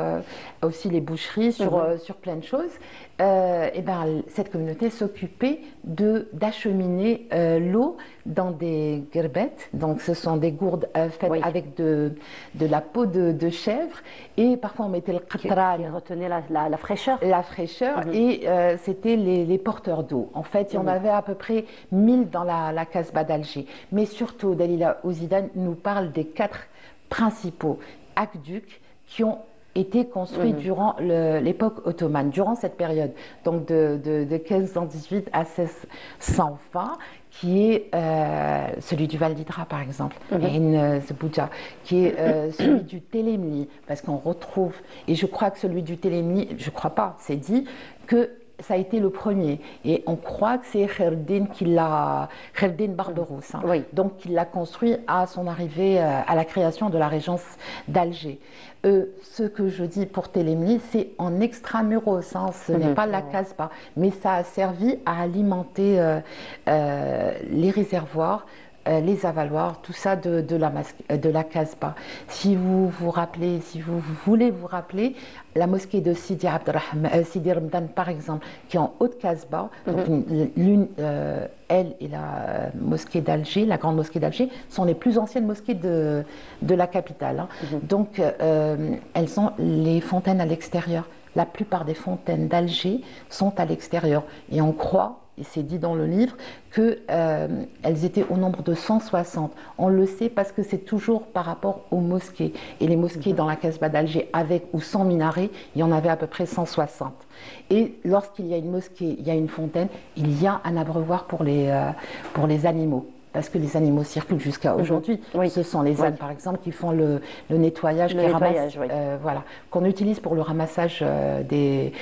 aussi les boucheries, sur plein de choses. Et ben, cette communauté s'occupait d'acheminer l'eau dans des gerbettes. Donc, ce sont des gourdes faites avec de la peau de chèvre. Et parfois, on mettait le qatran. Qui retenait la fraîcheur. La fraîcheur. Et c'était les porteurs d'eau. En fait, il y en avait à peu près 1000 dans la Casbah d'Alger. Mais surtout, Dalila Ouzidane nous parle des 4 principaux aqueducs qui ont était construit durant l'époque ottomane, durant cette période, donc de 1518 à 1620, qui est celui du Val d'Hidra par exemple, qui est celui du Télémni, parce qu'on retrouve, et je crois que celui du Télémni, je crois pas, c'est dit que ça a été le premier, et on croit que c'est Kherdin Barberousse, donc qui l'a construit à son arrivée à la création de la régence d'Alger. Ce que je dis pour Télémni, c'est en extramuros, ce n'est pas la Casbah, mais ça a servi à alimenter les réservoirs, les avaloirs, tout ça de la Casbah. Si vous vous rappelez, si vous voulez vous rappeler, la mosquée de Sidi Ramadan par exemple, qui est en Haute-Casbah, elle et la mosquée d'Alger, la grande mosquée d'Alger, sont les plus anciennes mosquées de la capitale. Donc elles ont les fontaines à l'extérieur. La plupart des fontaines d'Alger sont à l'extérieur. Et on croit, et c'est dit dans le livre, qu'elles étaient au nombre de 160. On le sait parce que c'est toujours par rapport aux mosquées. Et les mosquées dans la Casbah d'Alger, avec ou sans minaret, il y en avait à peu près 160. Et lorsqu'il y a une mosquée, il y a une fontaine, il y a un abreuvoir pour les animaux. Parce que les animaux circulent jusqu'à aujourd'hui. Ce sont les ânes, par exemple, qui font le nettoyage, voilà, qu'on utilise pour le ramassage des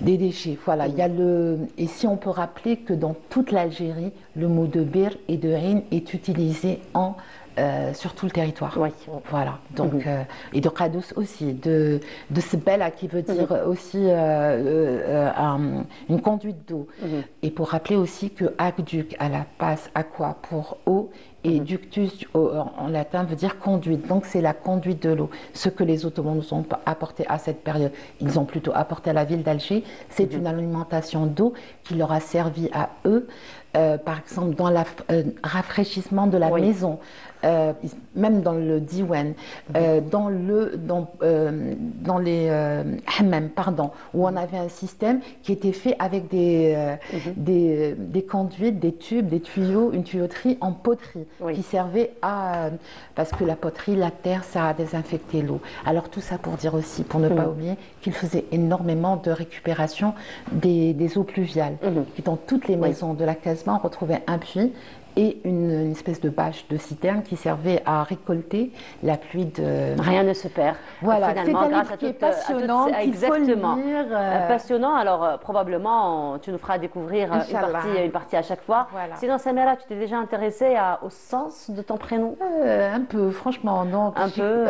déchets. Voilà, il y a et si on peut rappeler que dans toute l'Algérie, le mot de bir et de rin est utilisé sur tout le territoire. Voilà. Donc, et de Qadous aussi, de Sebela qui veut dire aussi une conduite d'eau. Et pour rappeler aussi que aqueduc à la passe aqua pour eau et ductus en latin veut dire conduite. Donc c'est la conduite de l'eau. Ce que les Ottomans nous ont apporté à cette période, ils ont plutôt apporté à la ville d'Alger, c'est une alimentation d'eau qui leur a servi à eux. Par exemple, dans le rafraîchissement de la maison, même dans le diwan, dans les hammams, où on avait un système qui était fait avec des conduites, des tubes, des tuyaux, une tuyauterie en poterie qui servait parce que la poterie, la terre, ça a désinfecté l'eau. Alors tout ça pour dire aussi, pour ne pas oublier, qu'il faisait énormément de récupération des eaux pluviales, qui dans toutes les maisons de la Casbah, on retrouvait un puits et une espèce de bâche de citerne qui servait à récolter la pluie de... Rien ne se perd. Voilà, c'est un livre qui est passionnant, qu'il faut lire. Passionnant, alors probablement tu nous feras découvrir une partie à chaque fois. Voilà. Sinon, Samira, tu t'es déjà intéressée au sens de ton prénom? Un peu, franchement, non. Un peu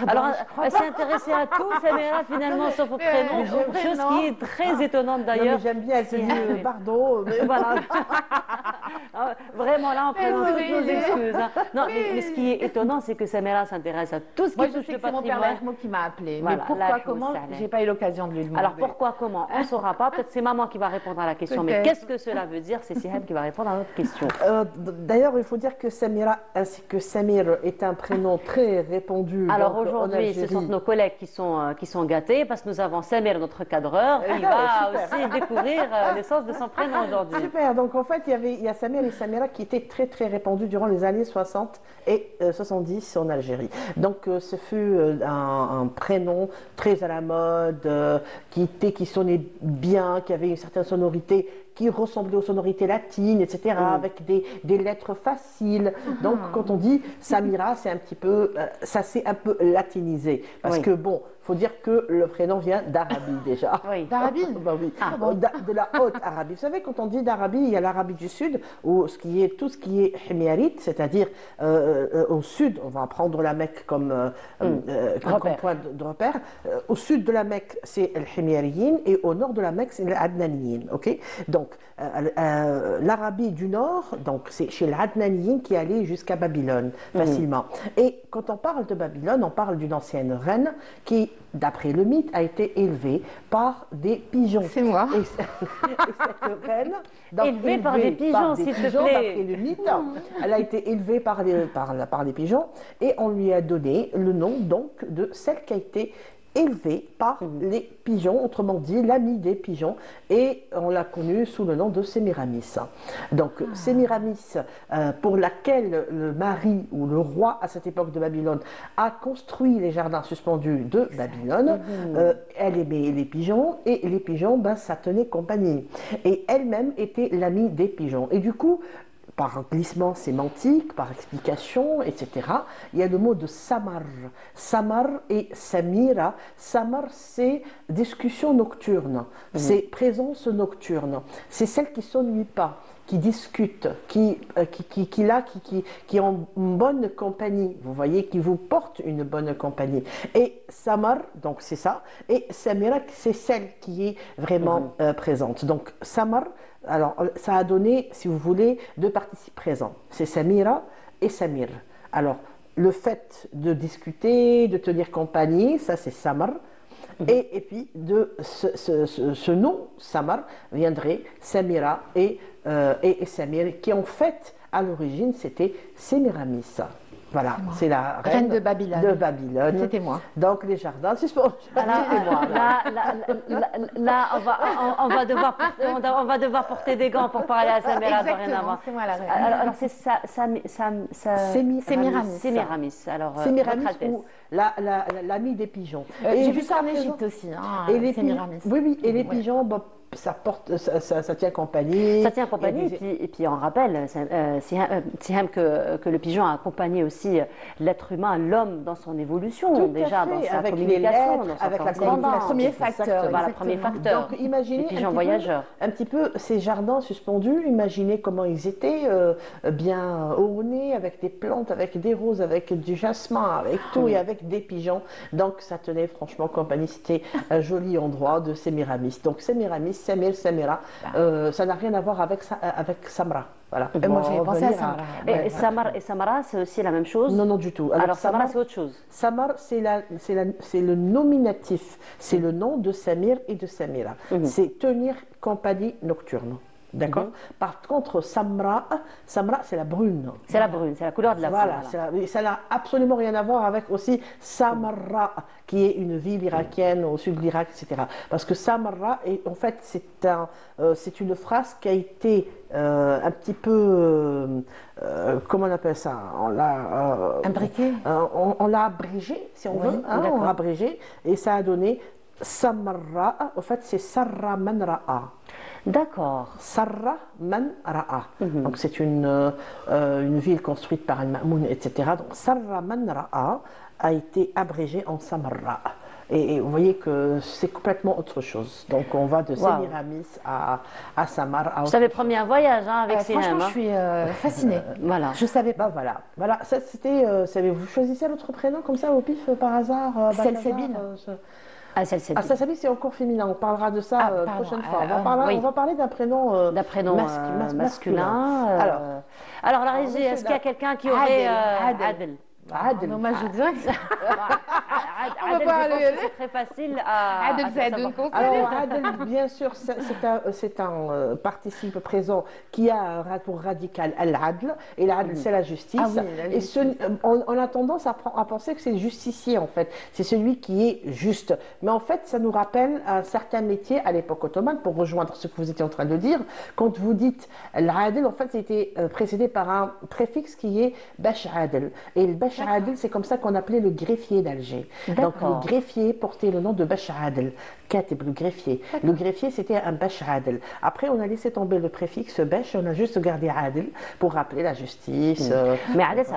alors, elle s'est intéressée à tout, Samira, finalement, sauf au prénom. Chose qui est très étonnante d'ailleurs. J'aime bien, elle se dit Bardot. Voilà. Vraiment, là, on présente toutes nos excuses. Non, mais ce qui est étonnant, c'est que Samira s'intéresse à tout ce qui touche le patrimoine. C'est mon père Lahmo qui m'a appelé. Mais pourquoi, comment, j'ai pas eu l'occasion de lui demander. Alors, pourquoi, comment, on ne saura pas. Peut-être c'est maman qui va répondre à la question. Mais qu'est-ce que cela veut dire? C'est Siham qui va répondre à notre question. D'ailleurs, il faut dire que Samira ainsi que Samir est un prénom très répandu. Alors aujourd'hui, ce sont nos collègues qui sont gâtés parce que nous avons Samir, notre cadreur, qui va aussi découvrir l'essence de son prénom aujourd'hui. Super. Donc en fait, il y a Samir et Samira qui étaient très très répandus durant les années 60 et 70 en Algérie. Donc ce fut un prénom très à la mode, qui sonnait bien, qui avait une certaine sonorité, qui ressemblait aux sonorités latines, etc., avec des lettres faciles. Donc, quand on dit Samira, c'est un petit peu, ça s'est un peu latinisé. Parce que, bon, il faut dire que le prénom vient d'Arabie déjà. D'Arabie oui. De la haute Arabie. Vous savez, quand on dit d'Arabie, il y a l'Arabie du Sud, où tout ce qui est himyarite, c'est-à-dire au sud, on va prendre la Mecque comme point de repère. Au sud de la Mecque, c'est le himyariyin, et au nord de la Mecque, c'est l'adnaniyin. Okay, donc, l'Arabie du Nord, donc c'est chez l'Adnaniyin qui allait jusqu'à Babylone facilement. Et quand on parle de Babylone, on parle d'une ancienne reine qui, d'après le mythe, a été élevée par des pigeons. C'est moi. Et cette reine, élevée par des pigeons, s'il te plaît. D'après le mythe, elle a été élevée par des pigeons et on lui a donné le nom donc de celle qui a été élevée par les pigeons, autrement dit l'ami des pigeons, et on l'a connue sous le nom de Sémiramis. Donc Sémiramis, pour laquelle le mari ou le roi à cette époque de Babylone a construit les jardins suspendus de Babylone, elle aimait les pigeons, et les pigeons, ben, ça tenait compagnie. Et elle-même était l'amie des pigeons. Et du coup, par glissement sémantique, par explication, etc. Il y a le mot de samar. Samar et samira. Samar, c'est discussion nocturne, c'est présence nocturne. C'est celle qui ne s'ennuie pas, qui discute, qui ont une bonne compagnie, vous voyez, qui vous porte une bonne compagnie. Et samar, donc c'est ça, et samira, c'est celle qui est vraiment présente. Donc samar, alors ça a donné, si vous voulez, deux participes présents. C'est samira et samir. Alors le fait de discuter, de tenir compagnie, ça c'est samar. Et puis de ce nom, Samar, viendrait Samira et Samir, qui en fait, à l'origine, c'était Sémiramis. Voilà, c'est la reine de Babylone. C'était moi. Donc les jardins suspendus. Là, on va devoir porter des gants pour parler à Samira dorénavant. C'est moi la reine. Alors c'est Sémiramis. Alors Sémiramis ou l'ami des pigeons. J'ai vu ça en Égypte aussi. Sémiramis. Oui, et les pigeons. Ça tient compagnie. Ça tient compagnie, et puis on rappelle, Siham, que le pigeon a accompagné aussi l'être humain, l'homme dans son évolution, tout déjà dans sa avec communication, les lettres, dans sa avec la correspondance. Premier facteur. Voilà, premier facteur. Donc imaginez les pigeons voyageurs. Un petit peu ces jardins suspendus, imaginez comment ils étaient bien ornés, avec des plantes, avec des roses, avec du jasmin, avec tout, et avec des pigeons. Donc ça tenait franchement compagnie, c'était un joli endroit de Sémiramis. Donc Sémiramis, Samira, ça n'a rien à voir avec Samra. Voilà. Et moi j'ai pensé à Samra. Et Samar et Samara, c'est aussi la même chose? Non, du tout. Alors Samara, c'est autre chose. Samar, c'est le nominatif, c'est le nom de Samir et de Samira. C'est tenir compagnie nocturne. D'accord. Par contre, Samra, c'est la brune. C'est la brune, c'est la couleur de la Voilà, ça n'a absolument rien à voir avec aussi Samarra, qui est une ville irakienne au sud de l'Irak, etc. Parce que Samarra, en fait, c'est une phrase qui a été un petit peu, comment on appelle ça? On l'a imbriqué. On l'a abrégé, si on veut. On l'a abrégé, et ça a donné Samarra. En fait, c'est Sarra man ra'a. D'accord. Sarra man ra'a. Donc c'est une ville construite par Al-Ma'moun, etc. Donc Sarra man ra'a a été abrégé en Samarra. Et vous voyez que c'est complètement autre chose. Donc on va de Sémiramis à Samar. Je t'avais promis un voyage avec Siham. Franchement, je suis fascinée. Voilà. Je savais pas. Voilà. Ça, c'était. Vous choisissez l'autre prénom comme ça au pif par hasard? Salsabine. Salsabine, c'est encore féminin. On parlera de ça la prochaine fois. On va parler d'un prénom, masculin. Alors la régie, est-ce qu'il y a quelqu'un qui aurait Adel? Non, moi je dirais que c'est très facile à Alors Adel, bien sûr, c'est un participe présent qui a pour radical al-adl, et l'adl c'est la justice. Et on a tendance à penser que c'est le justicier en fait, c'est celui qui est juste. Mais en fait, ça nous rappelle un certain métier à l'époque ottomane, pour rejoindre ce que vous étiez en train de dire. Quand vous dites al-adl, en fait, c'était précédé par un préfixe qui est bash adl. Et le bash adl, c'est comme ça qu'on appelait le greffier d'Alger. Donc le greffier portait le nom de bash adl. Katib, le greffier. Le greffier, c'était un bash adl. Après, on a laissé tomber le préfixe bash, on a juste gardé adl pour rappeler la justice. Mais adl, ça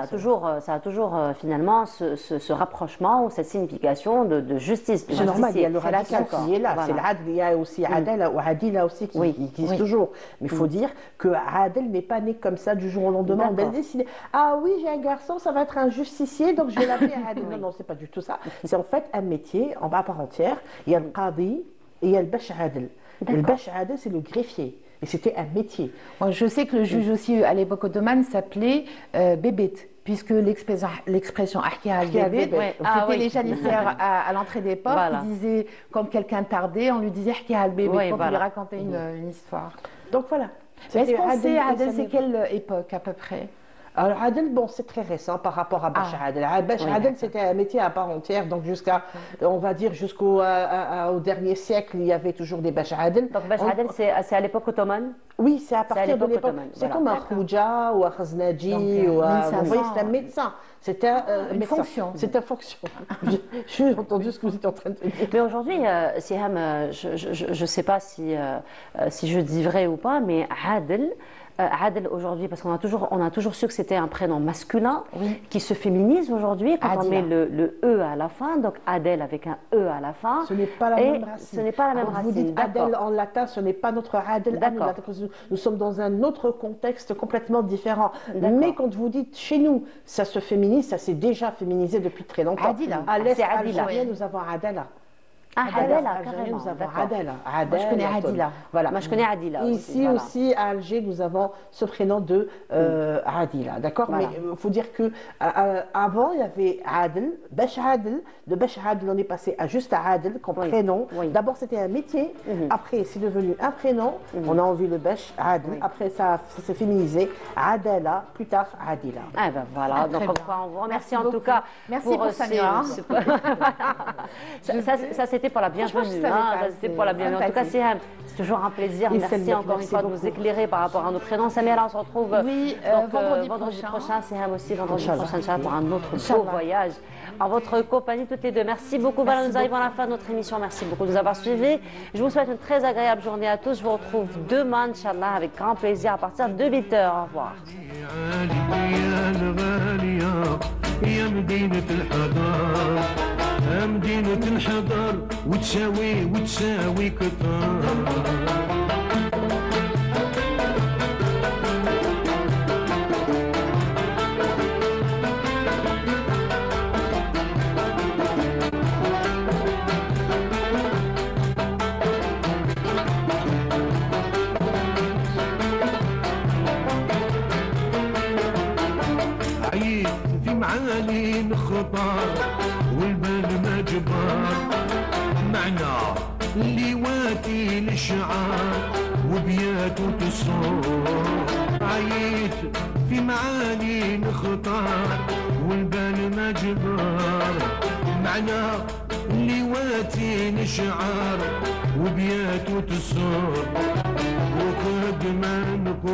a toujours finalement ce rapprochement ou cette signification de justice. C'est normal, il y a le radical qui est là. C'est l'adl, il y a aussi adl ou adila aussi qui existe toujours. Mais il faut dire que adl n'est pas né comme ça du jour au lendemain. On a décidé, ah oui, j'ai un garçon, ça va être un justicier, donc je vais l'appeler adl. Non, c'est pas du tout ça. C'est en fait un métier en bas part entière. Il y a le qadi et il y a le bash adl. Le bash adl, c'est le greffier. Et c'était un métier. Moi, je sais que le juge aussi, à l'époque ottomane, s'appelait bébét, puisque l'expression ahki al-bébét, c'était les janissaires à l'entrée des portes qui disaient, quand quelqu'un tardait, on lui disait ahki al-bébét, pour lui raconter une histoire. Donc voilà. Est-ce qu'on sait, Adel, c'est quelle époque à peu près? Alors, Adel, bon, c'est très récent par rapport à Bash Adel. Bash Adel, c'était un métier à part entière, donc on va dire jusqu'au dernier siècle, il y avait toujours des Bash Adel. Donc Bash Adel, c'est à l'époque ottomane? Oui, c'est à partir de l'époque. C'est comme un Khouja ou un Khaznaji, ou vous voyez, c'est un médecin. C'était une fonction. C'était une fonction. J'ai entendu ce que vous étiez en train de dire. Mais aujourd'hui, Siham, je ne sais pas si je dis vrai ou pas, mais Adel, Adel aujourd'hui, parce qu'on a toujours su que c'était un prénom masculin qui se féminise aujourd'hui quand on met le E à la fin, donc Adel avec un E à la fin. Ce n'est pas la même racine. Ce n'est pas la même racine. Vous dites Adel en latin, ce n'est pas notre Adel. Nous sommes dans un autre contexte complètement différent. Mais quand vous dites chez nous, ça se féminise, ça s'est déjà féminisé depuis très longtemps. Adila. À l'est algérien, nous avons Adela. Adela, carrément. Nous avons Adela. Moi, je connais Adila. Voilà. Moi, je connais Adila. Ici aussi, à Alger, nous avons ce prénom de Adila. D'accord. Mais il faut dire qu'avant, il y avait Adel, Bash Adel. De Bash Adel, on est passé à juste à Adel comme prénom. D'abord, c'était un métier. Après, c'est devenu un prénom. On a enlevé le Bash Adel. Après, ça s'est féminisé. Adela, plus tard, Adila. Ah ben voilà. Donc, on vous remercie en tout cas. Merci pour Samira. Ça, c'était pour la bienvenue. C'était pour la bienvenue. En tout cas, Siham, c'est toujours un plaisir. Merci encore une fois de nous éclairer par rapport à nos prénoms. Samira, on se retrouve vendredi prochain. Siham aussi, vendredi prochain, pour un autre beau voyage. En votre compagnie, toutes les deux. Merci beaucoup. Voilà, nous arrivons à la fin de notre émission. Merci beaucoup de nous avoir suivis. Je vous souhaite une très agréable journée à tous. Je vous retrouve demain, Inch'Allah, avec grand plaisir à partir de 8h. Au revoir. يا مدينة الحضار يا مدينة الحضار وتساوي كتار معاني الخطار والبال ما جبار معنى اللي واتي للشعار وبيات وتصور عييت في معاني الخطار والبال ما جبار معنى اللي واتي للشعار وبيات وتصور وقد ما نكون